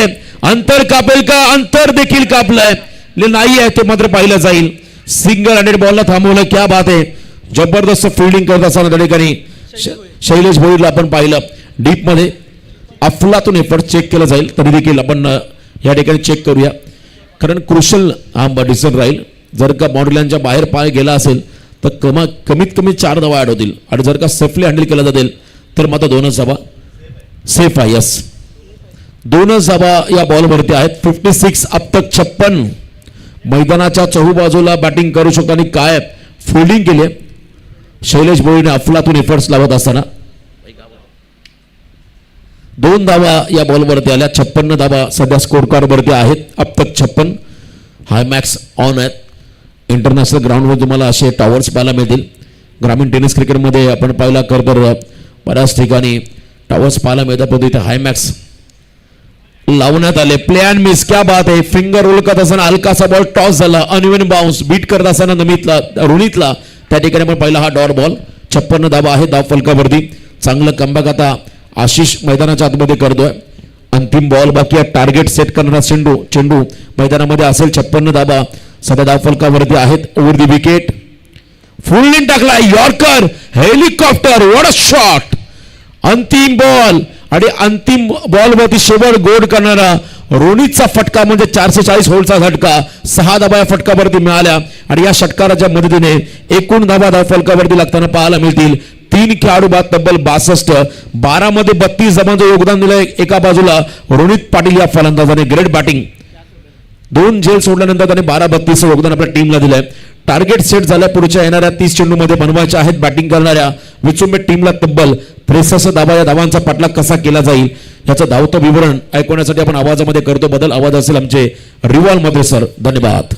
Speaker 1: अंतर कापेल का? अंतर देखील कापलंय. नाही आहे ते मात्र पाहिलं जाईल. सिंगल हँडेड बॉलला थांबवलं. क्या बात आहे. जबरदस्त फिल्डिंग करत असताना त्या ठिकाणी शैलेश भोईरला आपण पाहिलं. डीप मध्ये अफलातून एफर्ट चेक केलं जाईल, तरी देखील आपण या ठिकाणी चेक करूया, कारण क्रुशल हा डिसिजन राहील. जर का बाउंड्री लाईनच्या बाहेर पाय गेला असेल तर कमीत कमी 4 धावा ऍड होतील आणि जर का सेफली हँडल केला जाईल तर मात्र 2च धावा सेफ आहे. यस, 2च धावा या बॉलवरती आहेत. 56 अब तक 56. मैदानाच्या चहूबाजूला बॅटिंग करू शकतो आणि काय फिल्डिंग केली शैलेश भोईरने अफलातून एफर्ट्स लावत असताना. 2 धावा या बॉलवरती आल्या. 56 धावा सध्या स्कोर कार्ड वरती आहेत. अब तक 56. हाय मॅक्स ऑन आहेत. इंटरनॅशनल ग्राउंडवर तुम्हाला असे टॉवर्स पाहायला मिळतील. ग्रामीण टेनिस क्रिकेटमध्ये आपण पाहिला तर बऱ्याच ठिकाणी टॉवर्स पाहायला मिळतात, पण इथे हाय मॅक्स लावण्यात आले. Play and miss. क्या बात आहे. फिंगर रोल करत असताना हलकासा बॉल टॉस झाला. Uneven bounce. बीट करत असताना रोनितला त्या ठिकाणी आपण पाहिला हा डॉट बॉल. 56 धावा आहे धाव फलकावरती. चांगलं कमबॅक आता आशिष मैदानाच्या आतमध्ये करतोय. अंतिम बॉल बाकी आहे. टार्गेट सेट करणारा चेंडू मैदानामध्ये असेल. 56 धावा सध्या धाव फलकावरती आहेत. Over the wicket. Full in टाकला. Yorker helicopter. What a shot. अंतिम बॉल आणि अंतिम बॉलवरती शेवट गोड करणारा रोनितचा फटका म्हणजे 440 होल्डचा झटका. 6 धावा या फटकावरती मिळाल्या आणि या षटकाराच्या मदतीने एकूण धावा धाव फलकावरती लागताना पाहायला मिळतील. 3 खेळाडू बाद तब्बल 62. 12 मध्ये 32 धावांचं योगदान दिलं एका बाजूला रोनित पाटील या फलंदाजाने. Great batting. 2 झेल सोडल्यानंतर त्याने 12-32 योगदान आपल्या टीमला दिलंय. टार्गेट सेट झाल्या. पुढच्या येणाऱ्या 30 चेंडूमध्ये बनवायच्या आहेत बॅटिंग करणाऱ्या विचुंबे टीमला. तब्बल 63 धावा. या धावांचा पाठलाग कसा केला जाईल याचं धावतं विवरण ऐकवण्यासाठी आपण आवाजामध्ये करतो बदल. आवाज असेल आमचे रिवॉल मध्ये सर. धन्यवाद.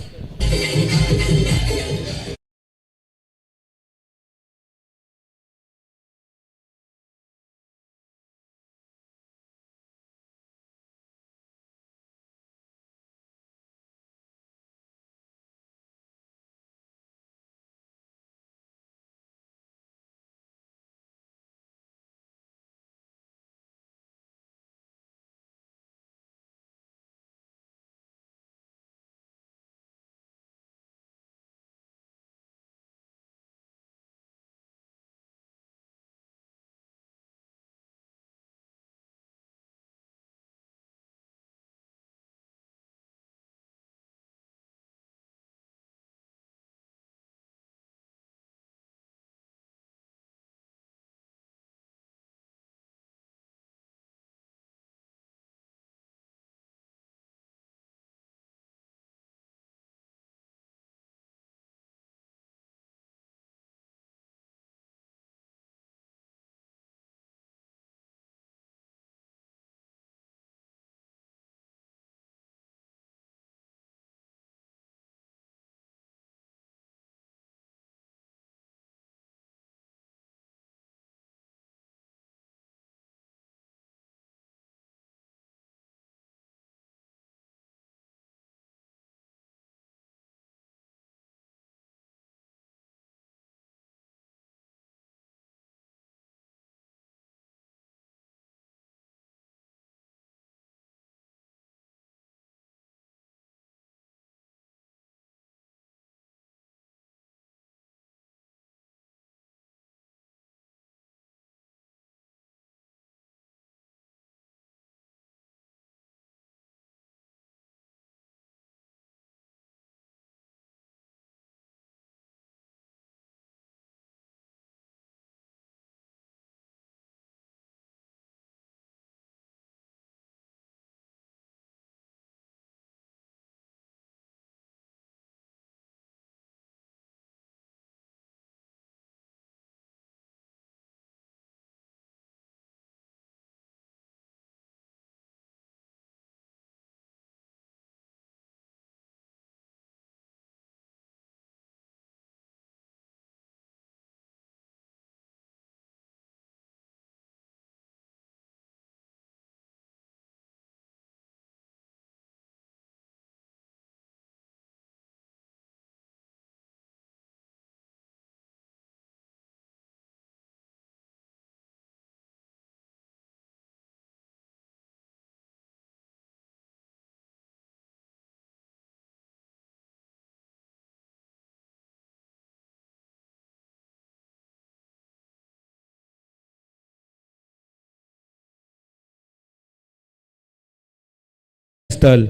Speaker 2: स्थळ.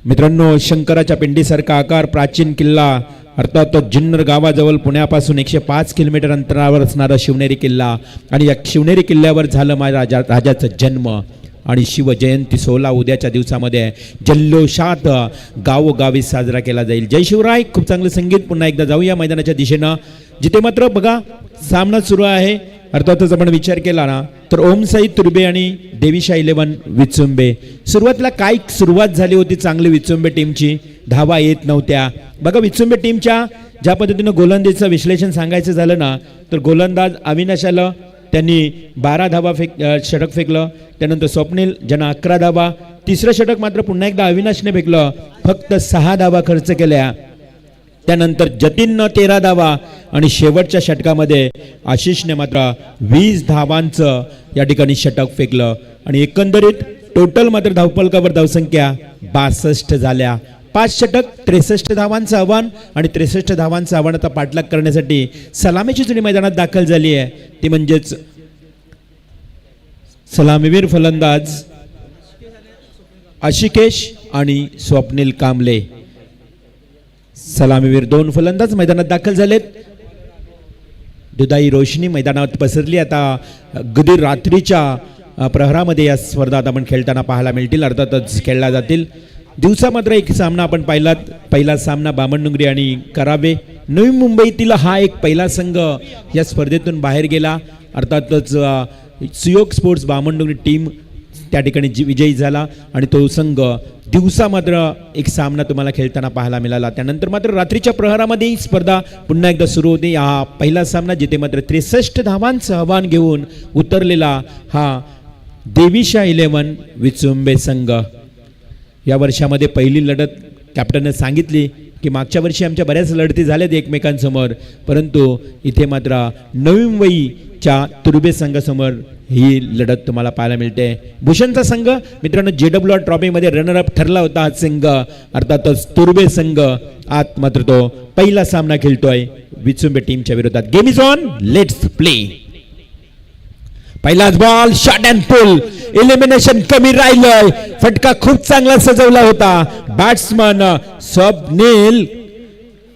Speaker 2: मित्रांनो, शंकराच्या पिंडीसारखा आकार, प्राचीन किल्ला, अर्थात जुन्नर गावाजवळ पुण्यापासून 105 किलोमीटर अंतरावर असणारा शिवनेरी किल्ला. आणि या शिवनेरी किल्ल्यावर झालं माझ्या राजाचा जन्म. आणि शिवजयंती 16 उद्याच्या दिवसामध्ये जल्लोषात गावोगावी साजरा केला जाईल. जय शिवराय. खूप चांगलं संगीत. पुन्हा एकदा जाऊया मैदानाच्या दिशेनं, जिथे मात्र बघा सामना सुरू आहे. अर्थातच आपण विचार केला ना तर ओमसाई तुर्बे आणि देवीशाही 11 विचुंबे. सुरुवातीला काय सुरुवात झाली होती चांगली विचुंबे टीमची, धावा येत नव्हत्या. बघा विचुंबे टीमच्या ज्या पद्धतीनं गोलंदाजीचं विश्लेषण सांगायचं झालं ना तर गोलंदाज अविनाश आलं, त्यांनी 12 धावा षटक फेकलं. त्यानंतर स्वप्नील ज्यांना 11 धावा. तिसरं षटक मात्र पुन्हा एकदा अविनाशने फेकलं, फक्त 6 धावा खर्च केल्या. त्यानंतर जतीननं 13 धावा आणि शेवटच्या षटकामध्ये आशिषने मात्र 20 धावांचं या ठिकाणी षटक फेकलं. आणि एकंदरीत टोटल मात्र धावफलकावर धावसंख्या 62 झाल्या. 5 षटक 63 धावांचं आव्हान. आणि 63 धावांचं आव्हान आता पाठलाग करण्यासाठी सलामीची जुनी मैदानात दाखल झाली आहे, ती म्हणजेच सलामीवीर फलंदाज आशिकेश आणि स्वप्नील कांबळे. सलामीवीर 2 फलंदाज मैदानात दाखल झालेत. दुधाई रोशनी मैदानात पसरली. आता अगदी रात्रीच्या प्रहरामध्ये या स्पर्धा आपण खेळताना पाहायला मिळतील, अर्थातच खेळल्या जातील. दिवसा मात्र एक सामना आपण पाहिलात. पहिला सामना बामणडुंगरी आणि करावे. नवी मुंबईतील हा एक पहिला संघ या स्पर्धेतून बाहेर गेला. अर्थातच सुयोग स्पोर्ट्स बामणडुंगरी टीम त्या ठिकाणी विजयी झाला आणि तो संघ दिवसा मात्र एक सामना तुम्हाला खेळताना पाहायला मिळाला. त्यानंतर मात्र रात्रीच्या प्रहरामध्ये ही स्पर्धा पुन्हा एकदा सुरू होती. हा पहिला सामना जिथे मात्र 63 धावांचं आव्हान घेऊन उतरलेला हा देवीशाही 11 विचुंबे संघ. या वर्षामध्ये पहिली लढत कॅप्टनने सांगितली की मागच्या वर्षी आमच्या बऱ्याच लढती झाल्यात एकमेकांसमोर, परंतु इथे मात्र नवी मुंबईच्या तुर्बे संघासमोर ही लढत तुम्हाला पाहायला मिळते. भूषणचा संघ मित्रांनो JWR ट्रॉफीमध्ये रनरअप ठरला होता हा संघ, अर्थातच तुर्बे संघ आत मात्र तो पहिला सामना खेळतोय विचुंबे टीमच्या विरोधात. Game is on, let's play. पहिलाच ball, shot and pull, elimination कमी राहिलंय. फटका खूप चांगला सजवला होता बॅट्समन स्वप्नील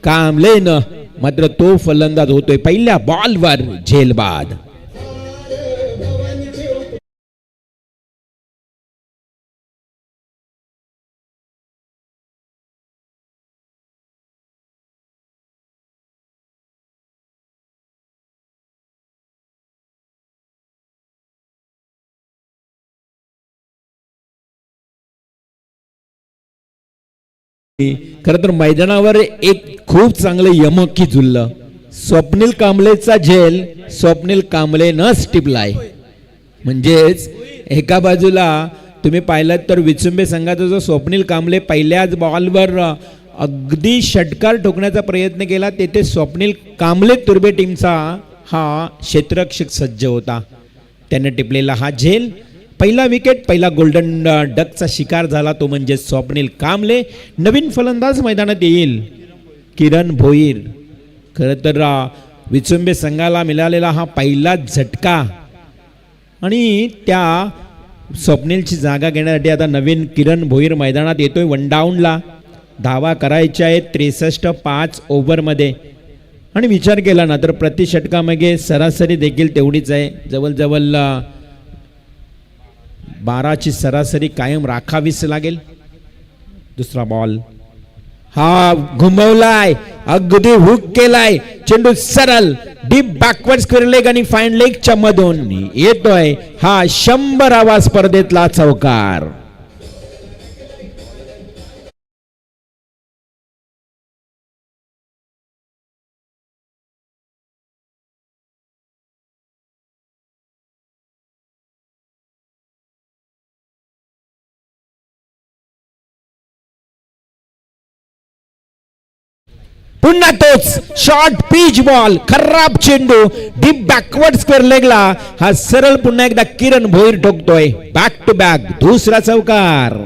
Speaker 2: कांबळेनं, मात्र तो फलंदाज होतोय पहिल्या बॉलवर झेलबाद. खरं तर मैदानावर एक खूप चांगलं यमकी झुललं. स्वप्नील कांबळेचा झेल स्वप्नील कांबळेनंच टिपलाय. म्हणजेच एका बाजूला तुम्ही पाहिलात तर विचुंबे संघाचा जो स्वप्नील कांबळे पहिल्याच बॉलवर अगदी षटकार ठोकण्याचा प्रयत्न केला, तेथे स्वप्नील कांबळे तुर्बे टीमचा हा क्षेत्ररक्षक सज्ज होता. त्याने टिपलेला हा झेल पहिला विकेट, पहिला गोल्डन डकचा शिकार झाला तो म्हणजे स्वप्नील कांबळे. नवीन फलंदाज मैदानात येईल किरण भोईर. खरं तर विचुंबे संघाला मिळालेला हा पहिला झटका आणि त्या स्वप्नीलची जागा घेण्यासाठी आता नवीन किरण भोईर मैदानात येतोय. 1 डाऊनला धावा करायच्या आहेत 63 ओव्हरमध्ये. आणि विचार केला ना तर प्रति षटकामागे सरासरी देखील तेवढीच आहे, जवळजवळ 12ची सरासरी कायम राखावीच लागेल. दुसरा बॉल हा घुमवलाय, अगदी हुक केलाय, चेंडू सरळ डीप बॅकवर्ड स्क्वेअर लेग आणि फाईन लेगच्या मधून येतोय हा 100वा स्पर्धेतला चौकार. पुन्हा तोच शॉर्ट पिच बॉल, खराब चेंडू डीप बॅकवर्ड स्क्वेअर लेगला हा सरळ पुन्हा एकदा किरण भोईर ठोकतोय. बॅक टू बॅक दुसरा चौकार.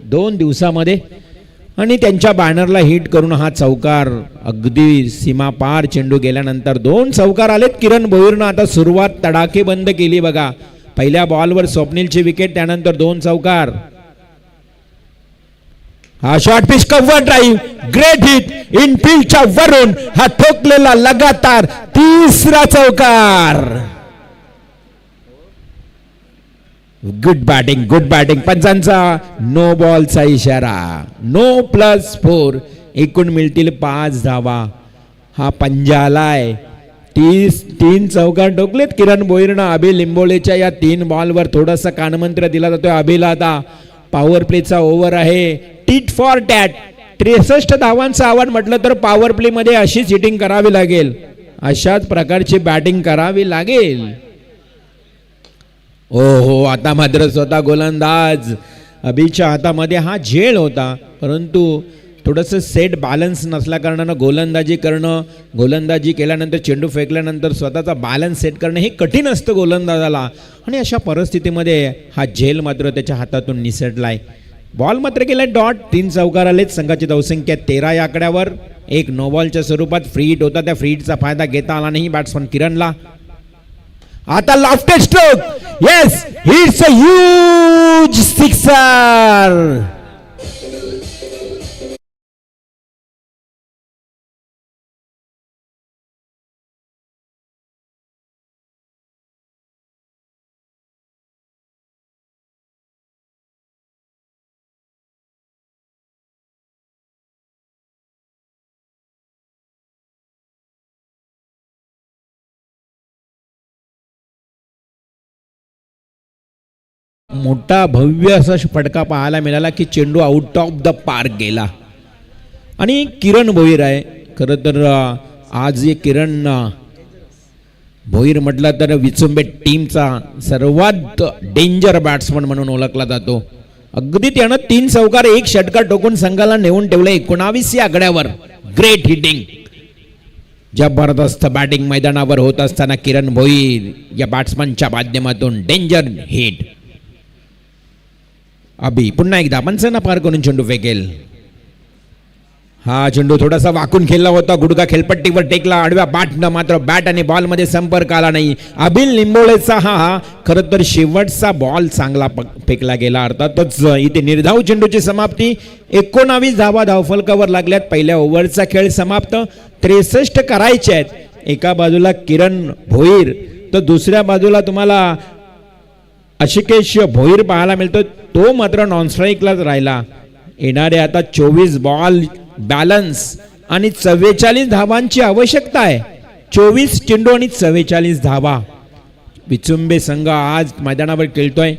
Speaker 2: 2 दिवसामध्ये आणि त्यांच्या बॅनरला हिट करून हा चौकार अगदी सीमापार चेंडू गेल्यानंतर 2 चौकार आलेत किरण भोईरनं. आता सुरुवात तडाखे बंद केली बघा. पहिल्या बॉलवर स्वप्नीलची विकेट, त्यानंतर 2 चौकार. हा short pitch cover drive, great hit इनफिल्डच्या वरून हा ठोकलेला लगातार 3रा चौकार. Good batting. पंचांचा नो बॉलचा इशारा. नो +4. एकूण मिळतील 5 धावा. हा पंजा आलाय. 3 चौकार ठोकलेत किरण भोईरनं. अभि लिंबोळेच्या या 3 बॉलवर थोडासा कानमंत्र दिला जातोय अभिला. आता पॉवर प्लेचा ओव्हर आहे. Tit for tat. 63 धावांचं आव्हान म्हटलं तर पॉवर प्ले मध्ये अशीच हिटिंग करावी लागेल, अशाच प्रकारची बॅटिंग करावी लागेल. हो आता मात्र स्वतः गोलंदाज अभिच्या हातामध्ये हा झेल होता, परंतु थोडंसं सेट बॅलन्स नसल्या कारणानं गोलंदाजी केल्यानंतर चेंडू फेकल्यानंतर स्वतःचा बॅलन्स सेट करणं हे कठीण असतं गोलंदाजाला. आणि अशा परिस्थितीमध्ये हा झेल मात्र त्याच्या हातातून निसटलाय. बॉल मात्र केलाय डॉट. 3 चौकार आलेत. संघाची धावसंख्या 13 या आकड्यावर. एक नो बॉलच्या स्वरूपात फ्री हिट होता, त्या फ्री हिटचा फायदा घेता आला नाही बॅट्समन किरणला. आता lofted stroke. Yes, it's a huge sixer. मोठा भव्य असा फटका पाहायला मिळाला की चेंडू आउट ऑफ द पार्क गेला. आणि किरण भोईर आहे खरं तर. आज हे किरण भोईर म्हटलं तर विचुंबे टीमचा सर्वात डेंजर बॅट्समन म्हणून ओळखला जातो. अगदी त्यानं 3 चौकार 1 षटकार टोकून संघाला नेऊन ठेवलं 19 या आकड्यावर. ग्रेट हिटिंग, जबरदस्त बॅटिंग मैदानावर होत असताना किरण भोईर या बॅट्समनच्या माध्यमातून डेंजर हिट. अभि पुन्हा एकदा पंचांना पार करून चेंडू फेकेल. हा चेंडू थोडासा वाकून खेळला होता, गुडघा खेळपट्टीवर टेकला. आडव्या बॅटनं मात्र बॅट आणि बॉल मध्ये संपर्क आला नाही. अभिल लिंबोळेचा हा खरं तर शेवटचा बॉल चांगला फेकला गेला. अर्थातच इथे निर्धाव चेंडूची समाप्ती. 19 धावा धावफलकावर लागल्यात. पहिल्या ओव्हरचा खेळ समाप्त. 63 करायचे आहेत. एका बाजूला किरण भोईर तर दुसऱ्या बाजूला तुम्हाला आशिकेश भोईर पाहायला मिळतो. तो मात्र नॉन स्ट्राईकलाच राहिला. येणारे आता 24 बॉल बॅलन्स आणि 44 धावांची आवश्यकता आहे. 24 चेंडू आणि 44 धावा. विचुंबे संघ आज मैदानावर खेळतोय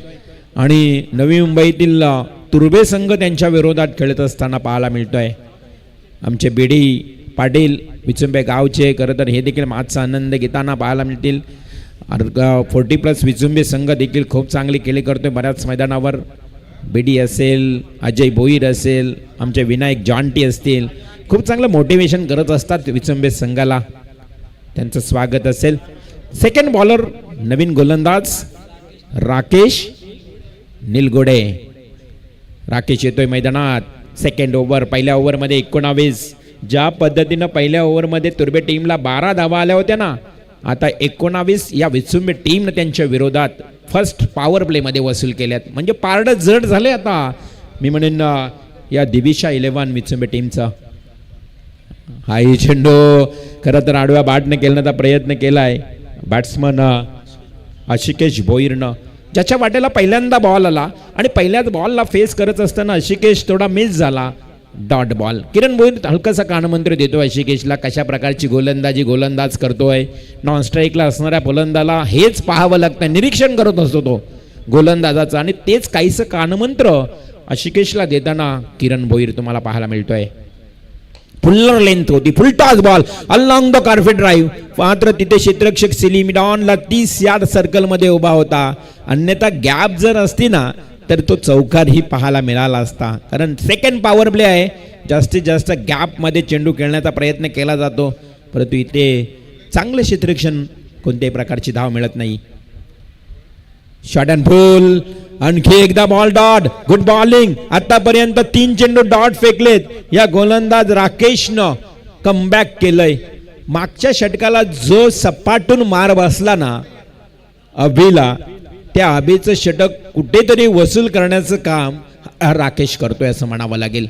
Speaker 2: आणि नवी मुंबईतील तुर्बे संघ त्यांच्या विरोधात खेळत असताना पाहायला मिळतोय. आमचे बीडी पाटील विचुंबे गावचे खरं तर हे देखील मातचा आनंद घेताना पाहायला मिळतील. 40+ विचुंबे संघ देखील खूप चांगली खेळी करतोय बऱ्याच मैदानावर. बीडी असेल, अजय भोईर असेल, आमचे विनायक जॉन्टी असतील, खूप चांगलं मोटिवेशन करत असतात विचुंबे संघाला. त्यांचं स्वागत असेल. सेकंड बॉलर नवीन गोलंदाज राकेश निलगोडे. राकेश येतोय मैदानात. Second over. पहिल्या ओव्हरमध्ये 19. ज्या पद्धतीनं पहिल्या ओव्हरमध्ये तुर्बे टीमला 12 धावा आल्या होत्या ना, आता 19 या विचुंबे टीमनं त्यांच्या विरोधात फर्स्ट पॉवर प्लेमध्ये वसूल केल्यात. म्हणजे पारडं जड झाले आता मी म्हणेन या दिविशा 11 विचुंबे टीमचा. हाही चेंडू खरं तर आडव्या बॅटने खेळण्याचा प्रयत्न केलाय बॅट्समन आशिकेश भोईरनं, ज्याच्या वाटेला पहिल्यांदा बॉल आला आणि पहिल्याच बॉलला फेस करत असताना आशिकेश थोडा मिस झाला. Dot ball. किरण भोईर हलकासा कानमंत्र देतो आशिकेशला, कशा प्रकारची गोलंदाज करतोय. नॉन स्ट्राईकला असणाऱ्या फलंदाला हेच पाहावं लागतं, निरीक्षण करत असतो तो गोलंदाजाचा, आणि तेच काहीसं कानमंत्र आशिकेशला देताना किरण भोईर तुम्हाला पाहायला मिळतोय. फुल्लर लेंथ होती, फुल toss ball along the carpet drive. मात्र तिथे क्षेत्ररक्षक सिलिमिडॉनला 30 यार्ड सर्कलमध्ये उभा होता. अन्यथा गॅप जर असती ना तर तो चौकार ही पाहायला मिळाला असता. कारण सेकंड पॉवर प्ले आहे, जास्तीत जास्त गॅपमध्ये चेंडू खेळण्याचा प्रयत्न केला जातो, परंतु इथे चांगले क्षेत्ररक्षण कोणत्याही प्रकारची धाव मिळत नाही. शॉट अँड फुल. आणखी एकदा बॉल डॉट. Good bowling. आतापर्यंत 3 चेंडू डॉट फेकलेत. या गोलंदाज राकेशनं कमबॅक केलंय. मागच्या षटकाला जो सपाटून मार बसला ना अभिला, त्या अभिचं षटक कुठेतरी वसूल करण्याचं काम राकेश करतोय असं म्हणावं लागेल.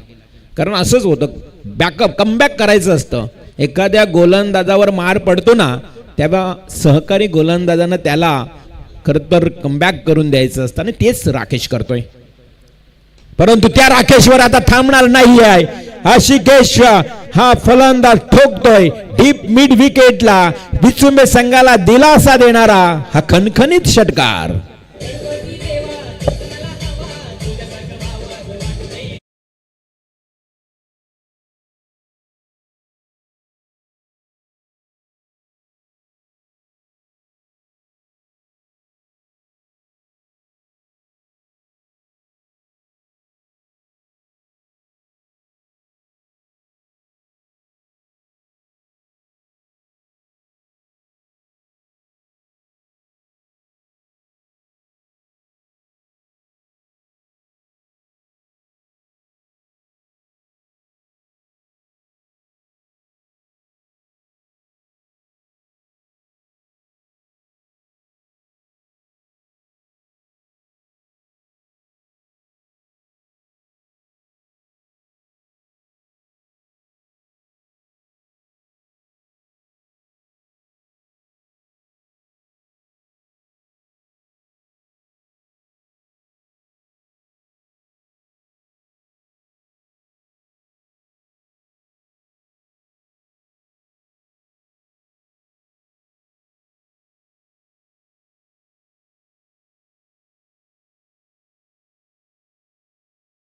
Speaker 2: कारण असंच होतं, बॅकअप कमबॅक करायचं असतं. एखाद्या गोलंदाजावर मार पडतो ना, तेव्हा सहकारी गोलंदाजानं त्याला खरं तर कमबॅक करून द्यायचं असतं आणि तेच राकेश करतोय. परंतु त्या राकेशवर आता थांबणार नाही आहे. आशिकेश हा फलंदाज ठोकतोय डीप मिड विकेटला. विचुंबे संघाला दिलासा देणारा हा खणखणीत षटकार.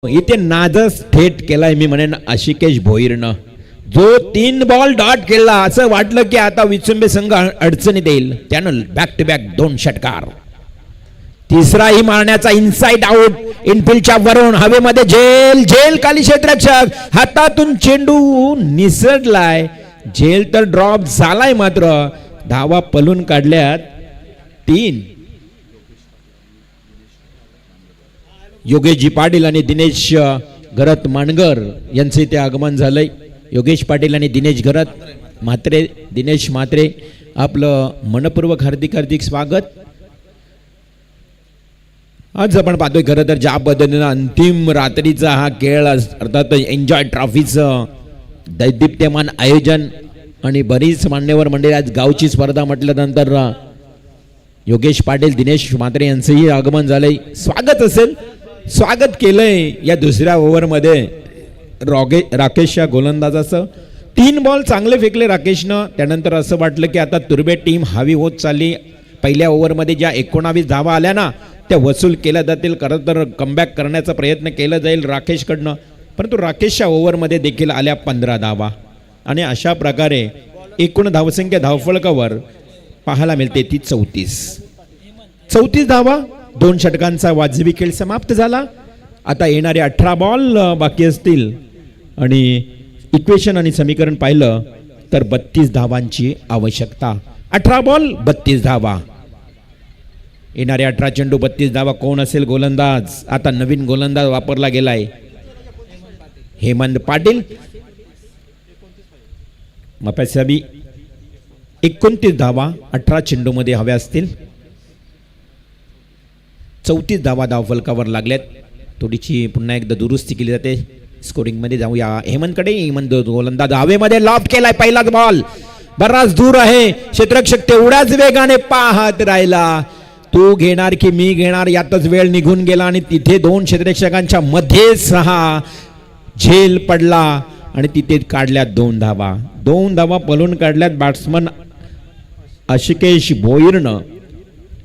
Speaker 2: इथे नादच थेट केलाय मी म्हणेन आशिकेश भोईरनं. जो 3 बॉल डॉट केला, असं वाटलं की आता विचुंबे संघ अडचणीत येईल. त्यानं बॅक टू बॅक 2 षटकार. तिसराही मारण्याचा इनसाइड आउट. इनफिल्डच्या वरून हवेमध्ये झेल झेल खाली क्षेत्ररक्षक. हातातून चेंडू निसटलाय. झेल तर ड्रॉप झालाय, मात्र धावा पलून काढल्यात 3. योगेशजी पाटील आणि दिनेश घरत मानगर यांचे इथे आगमन झालंय. योगेश पाटील आणि दिनेश म्हात्रे आपलं मनपूर्वक हार्दिक स्वागत. आज आपण पाहतोय खरं तर ज्या पद्धतीनं अंतिम रात्रीचा हा खेळ, अर्थात एन्जॉय ट्रॉफीचं दैदिप्यमान आयोजन आणि बरीच मान्यवर मंडळी, आज गावची स्पर्धा म्हटल्यानंतर योगेश पाटील दिनेश म्हात्रे यांचंही आगमन झालंय. स्वागत असेल, स्वागत केलंय या दुसऱ्या ओव्हरमध्ये राकेश या गोलंदाजाचं. 3 बॉल चांगले फेकले राकेशनं. त्यानंतर असं वाटलं की आता तुर्बे टीम हवी होत चालली. पहिल्या ओव्हरमध्ये ज्या 19 धावा आल्या ना, त्या वसूल केल्या जातील. खरं तर कमबॅक करण्याचा प्रयत्न केला जाईल राकेशकडनं. परंतु राकेशच्या ओव्हरमध्ये देखील आल्या 15 धावा आणि अशा प्रकारे एकूण धावसंख्या धावफलकावर पाहायला मिळते ती 34 धावा. 2 षटकांचा वाजवी खेळ समाप्त झाला. आता येणारे 18 बॉल बाकी असतील आणि इक्वेशन आणि समीकरण पाहिलं तर 32 धावांची आवश्यकता. 18 बॉल 32 धावा. येणारे 18 चेंडू 32 धावा. कोण असेल गोलंदाज? आता नवीन गोलंदाज वापरला गेलाय, हेमंत पाटील. मपासाबी 29 धावा 18 चेंडूमध्ये हव्या असतील. 34 धावा धावफलकावर लागल्यात. थोडीशी पुन्हा एकदा दुरुस्ती केली जाते स्कोरिंगमध्ये. जाऊया हेमंतकडे. हेमंत गोलंदाज हवेमध्ये लॉफ्ट केलाय. पहिलाच बॉल बराच दूर आहे. क्षेत्ररक्षक तेवढ्याच वेगाने पाहत राहिला. तू घेणार की मी घेणार यातच वेळ निघून गेला आणि तिथे 2 क्षेत्ररक्षकांच्या मध्ये 6 झेल पडला आणि तिथे काढल्यात 2 धावा. 2 धावा पळून काढल्यात बॅट्समन आशिकेश भोईरनं.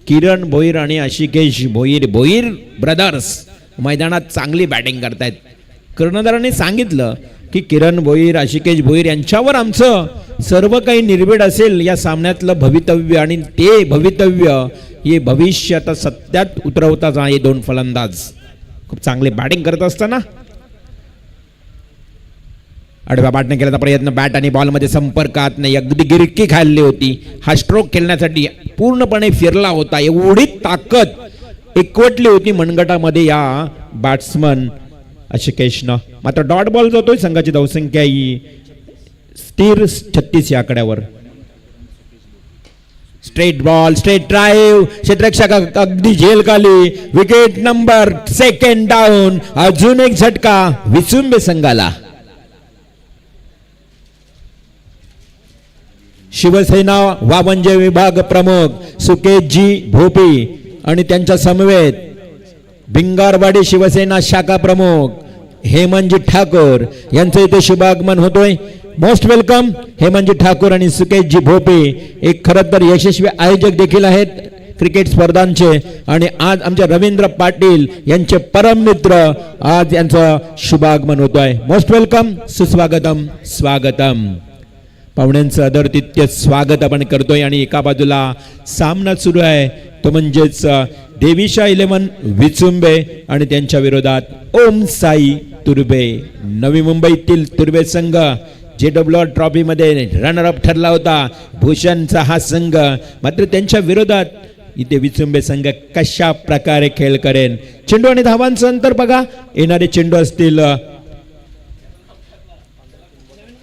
Speaker 2: किरण भोईर आणि आशिकेश भोईर ब्रदर्स मैदानात चांगली बॅटिंग करतायत. कर्णधारांनी सांगितलं की किरण भोईर आशिकेश भोईर यांच्यावर आमचं सर्व काही निर्भीड असेल या सामन्यातलं भवितव्य, आणि ते भवितव्य हे भविष्य आता सत्यात उतरवताच आहे. 2 फलंदाज खूप चांगले बॅटिंग करत असताना आडव्या बॅटने केल्याचा प्रयत्न. बॅट आणि बॉलमध्ये संपर्कात नाही. अगदी गिरकी खाल्ली होती. हा स्ट्रोक खेळण्यासाठी पूर्णपणे फिरला होता. एवढी ताकद एकवटली होती मनगटामध्ये या बॅट्समन अशिकेशनं. मात्र डॉट बॉल जातोय. संघाची धावसंख्या ही स्थिर 36 या आकड्यावर. स्ट्रेट बॉल, स्ट्रेट ड्राईव्ह, क्षेत्ररक्षक अगदी झेल खाली. Wicket number second down. अजून एक झटका विचुंबे संघाला. शिवसेना वामंजे विभाग प्रमुख सुकेशजी भोपी आणि त्यांच्या समवेत भिंगारवाडी शिवसेना शाखा प्रमुख हेमंतजी ठाकूर यांचं इथे शुभागमन होतोय. मोस्ट वेलकम हेमंतजी ठाकूर आणि सुकेशजी भोपी. एक खरं तर यशस्वी आयोजक देखील आहेत क्रिकेट स्पर्धांचे. आणि आज आमच्या रवींद्र पाटील यांचे परम मित्र आज यांचं शुभागमन होतोय. मोस्ट वेलकम, सुस्वागतम, स्वागतम. पाहुण्यांचं आदरातिथ्य स्वागत आपण करतोय. आणि एका बाजूला सामना सुरू आहे तो म्हणजेच देवीशा 11 विचुंबे आणि त्यांच्या विरोधात ओम साई तुर्बे. नवी मुंबईतील तुर्बे संघ JWR ट्रॉफी मध्ये रनर अप ठरला होता भूषणचा हा संघ. मात्र त्यांच्या विरोधात इथे विचुंबे संघ कशा प्रकारे खेळ करेन. चेंडू आणि धावांचं अंतर बघा. येणारे चेंडू असतील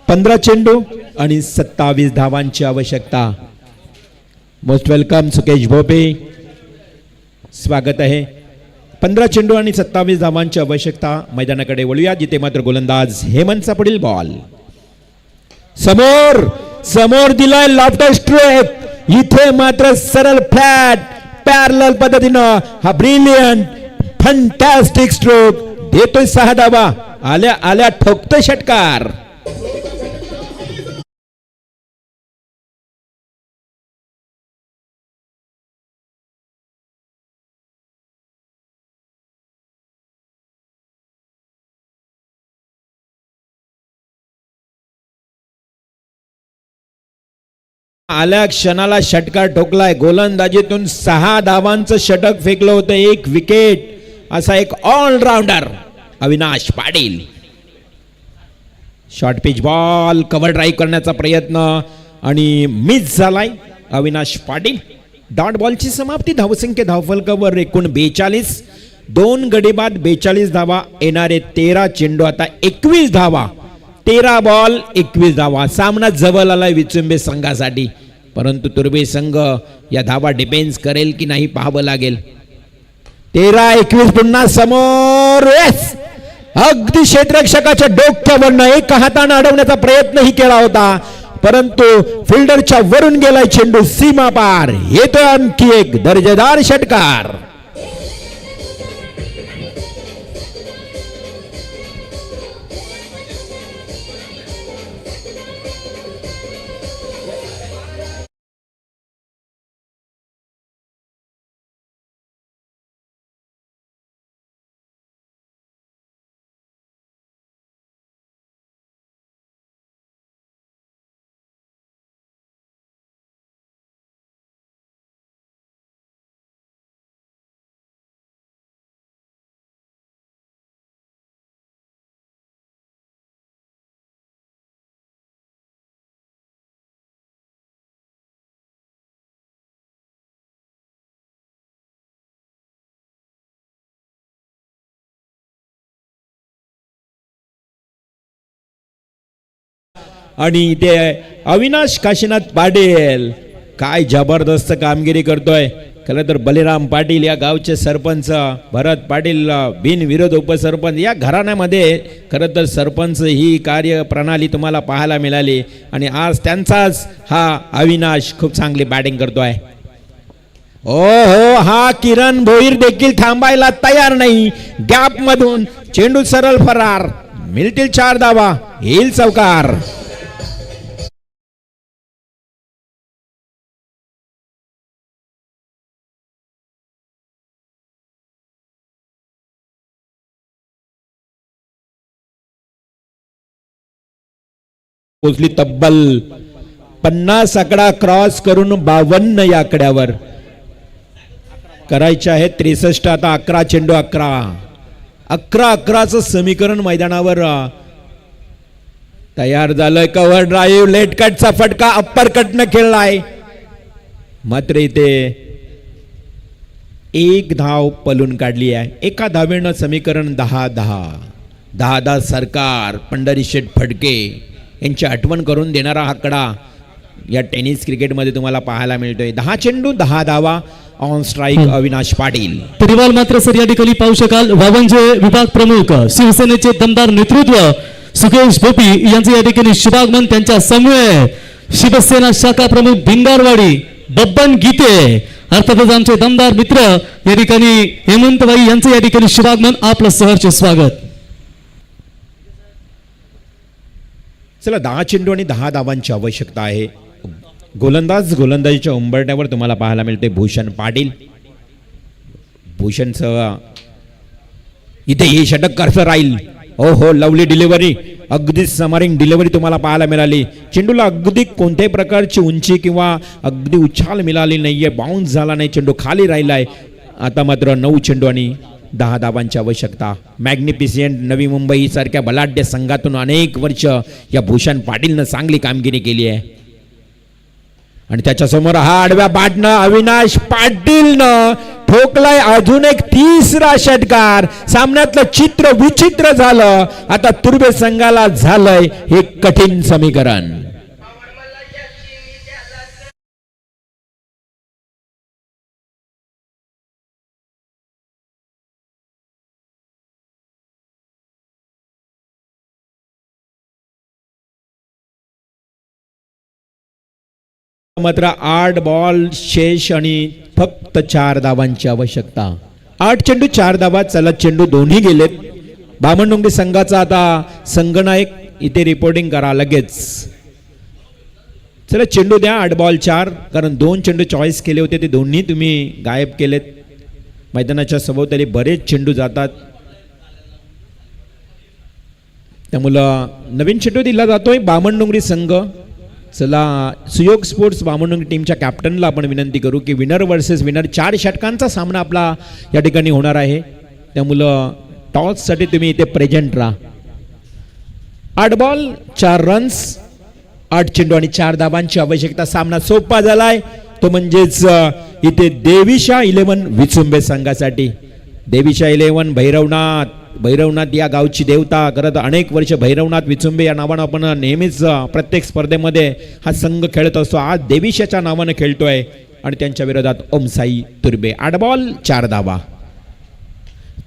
Speaker 2: 15 चेंडू आणि 27 धावांची आवश्यकता. मोस्ट वेलकम सुकेश भोपे, स्वागत आहे. 15 चेंडू आणि 27 धावांची आवश्यकता. मैदानाकडे वळूया जिथे मात्र गोलंदाज हेमंतचा पुढील बॉल. समोर समोर दिलाय लॉफ्टर स्ट्रोक. इथे मात्र सरळ फ्लॅट पॅरलल पद्धतीनं हा ब्रिलियंट फंटॅस्टिक स्ट्रोक देतोय 6 धावा. आल्या आल्या ठोकतोय षटकार. आल्या क्षणाला षटकार ठोकलाय. गोलंदाजीतून 6 धावांचं षटक फेकलं होतं. 1 विकेट असा एक allrounder Avinash Patil. Short pitch ball cover drive करण्याचा प्रयत्न आणि मिस झालाय अविनाश पाटील. डॉट बॉलची समाप्ती. धावसंख्या धावफलकावर एकूण 42. 2 गडी बाद 42 धावा. येणारे 13 चेंडू आता 21 धावा. 13 बॉल 21 धावा. सामना जवळ आलाय विचुंबे संघासाठी. परंतु तुर्बे संघ या धावा डिफेन्स करेल की नाही पाहावं लागेल. 13-21 पुन्हा समोर. अगदी क्षेत्ररक्षकाच्या डोक्यावरनं एका हाताने अडवण्याचा प्रयत्नही केला होता परंतु फिल्डरच्या वरून गेलाय चेंडू सीमा पार. येतोय आणखी एक दर्जेदार षटकार. आणि ते अविनाश काशीनाथ पाटील काय जबरदस्त कामगिरी करतोय. खरं तर बलिराम पाटील या गावचे सरपंच, भरत पाटील बिनविरोध उपसरपंच, या घराण्यामध्ये खरं तर सरपंच ही कार्यप्रणाली तुम्हाला पाहायला मिळाली आणि आज त्यांचाच हा अविनाश खूप चांगली बॅटिंग करतोय. ओ हो, हा किरण भोईर देखील थांबायला तयार नाही. गॅप मधून चेंडू सरळ फरार. मिळतील 4 धावा. येईल चौकार. पोचली तब्बल 50 आकडा क्रॉस करून 52 या आकड्यावर करायचे आहेत 63. आता 11 चेंडू 11-11चं समीकरण मैदानावर तयार झालंय. कव्हर ड्राईव्ह, लेट कटचा फटका अप्पर कटनं खेळलाय. मात्र इथे एक धाव पलून काढली आहे. एका धावेनं समीकरण 10-10 सरकार पंढरीशेठ फडके यांची आठवण करून देणारा हा कडा या टेनिस क्रिकेटमध्ये तुम्हाला पाहायला मिळतोय. 10 चेंडू 10 धावा. On strike Avinash Patil.
Speaker 3: रिवाल मात्र सर या ठिकाणी पाहू शकाल वावंजे विभाग प्रमुख शिवसेनेचे दमदार नेतृत्व सुकेश गोपी यांचे या ठिकाणी शुभागमन. त्यांच्या समवेत शिवसेना शाखा प्रमुख भिंगारवाडी बब्बन गीते अर्थातच आमचे दमदार मित्र या ठिकाणी हेमंतबाई यांचे या ठिकाणी शुभागमन. आपलं सहर्ष स्वागत.
Speaker 2: चला 10 चेंडू आणि 10 धावांची आवश्यकता आहे. गोलंदाजीच्या उंबरट्यावर तुम्हाला पाहायला मिळते भूषण पाटील. भूषणचं इथे हे षटक कसं राहील. हो लवली डिलिव्हरी. अगदी समारिंग डिलिव्हरी तुम्हाला पाहायला मिळाली. चेंडूला अगदी कोणत्याही प्रकारची उंची किंवा अगदी उछाल मिळाली नाहीये. बाउन्स झाला नाही. चेंडू खाली राहिलाय. आता मात्र 9 चेंडू आणि 10 धावांची आवश्यकता. मॅग्निफिसियंट नवी मुंबई सारख्या बलाढ्य संघातून अनेक वर्ष या भूषण पाटीलनं चांगली कामगिरी केली आहे. आणि त्याच्यासमोर हा आडव्या बाटनं अविनाश पाटीलनं ठोकलाय अजून एक तिसरा षटकार. सामन्यातलं चित्र विचित्र झालं. आता तुर्बे संघाला झालंय हे कठीण समीकरण. मात्र 8 बॉल शेष आणि फक्त 4 धावांची आवश्यकता. 8 चेंडू 4 धावा. चला चेंडू दोन्ही गेलेत. बामणडोंगरी संघाचा आता संघनायक इथे रिपोर्टिंग करा लगेच. चला चेंडू द्या. 8 बॉल 4. कारण 2 चेंडू चॉईस केले होते ते दोन्ही तुम्ही गायब केलेत. मैदानाच्या सभोवताली बरेच चेंडू जातात त्यामुळं नवीन चेंडू दिला जातोय बामणडोंगरी संघ. चला सुयोग स्पोर्ट्स बामणडोंगरी टीमच्या कॅप्टनला आपण विनंती करू की विनर वर्सेस विनर 4 षटकांचा सामना आपला या ठिकाणी होणार आहे. त्यामुळं टॉससाठी तुम्ही इथे प्रेझेंट राहा. 8 बॉल 4 रन्स 8 चेंडू आणि 4 धावांची आवश्यकता. सामना सोपा झालाय तो म्हणजेच इथे देवीशा 11 विचुंबे संघासाठी. देवीशा 11 भैरवनाथ या गावची देवता. करत अनेक वर्ष भैरवनाथ विचुंबे या नावानं आपण नेहमीच प्रत्येक स्पर्धेमध्ये हा संघ खेळत असतो. आज देवीशाच्या नावानं खेळतोय आणि त्यांच्या विरोधात ओमसाई तुर्बे. 8 बॉल 4 धावा.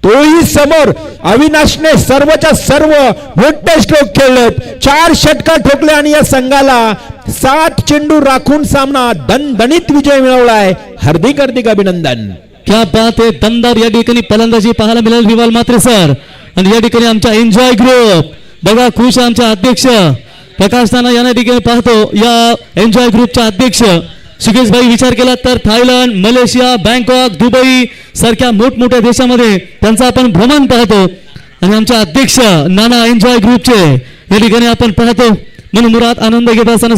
Speaker 2: तोही समोर अविनाशने सर्वच्या सर्व मोठे स्ट्रोक खेळलेत. 4 षटकार ठोकले आणि या संघाला 7 चेंडू राखून सामना दणदणीत विजय मिळवलाय. हार्दिक अभिनंदन.
Speaker 3: क्या बात आहे. दमदार या ठिकाणी फलंदाजी पाहायला मिळेल रिवाल मात्रे सर. आणि या ठिकाणी आमचा एन्जॉय ग्रुप बघा खुश आमचा अध्यक्ष प्रकाश नाना या ठिकाणी पाहतो. या एन्जॉय ग्रुपचा अध्यक्ष सुकेश भाई विचार केला तर थायलंड मलेशिया बँकॉक दुबई सारख्या मोठमोठ्या देशामध्ये त्यांचा आपण भ्रमण पाहतो. आणि आमच्या अध्यक्ष नाना एन्जॉय ग्रुपचे या ठिकाणी आपण पाहतो मनमुराद आनंद घेत असताना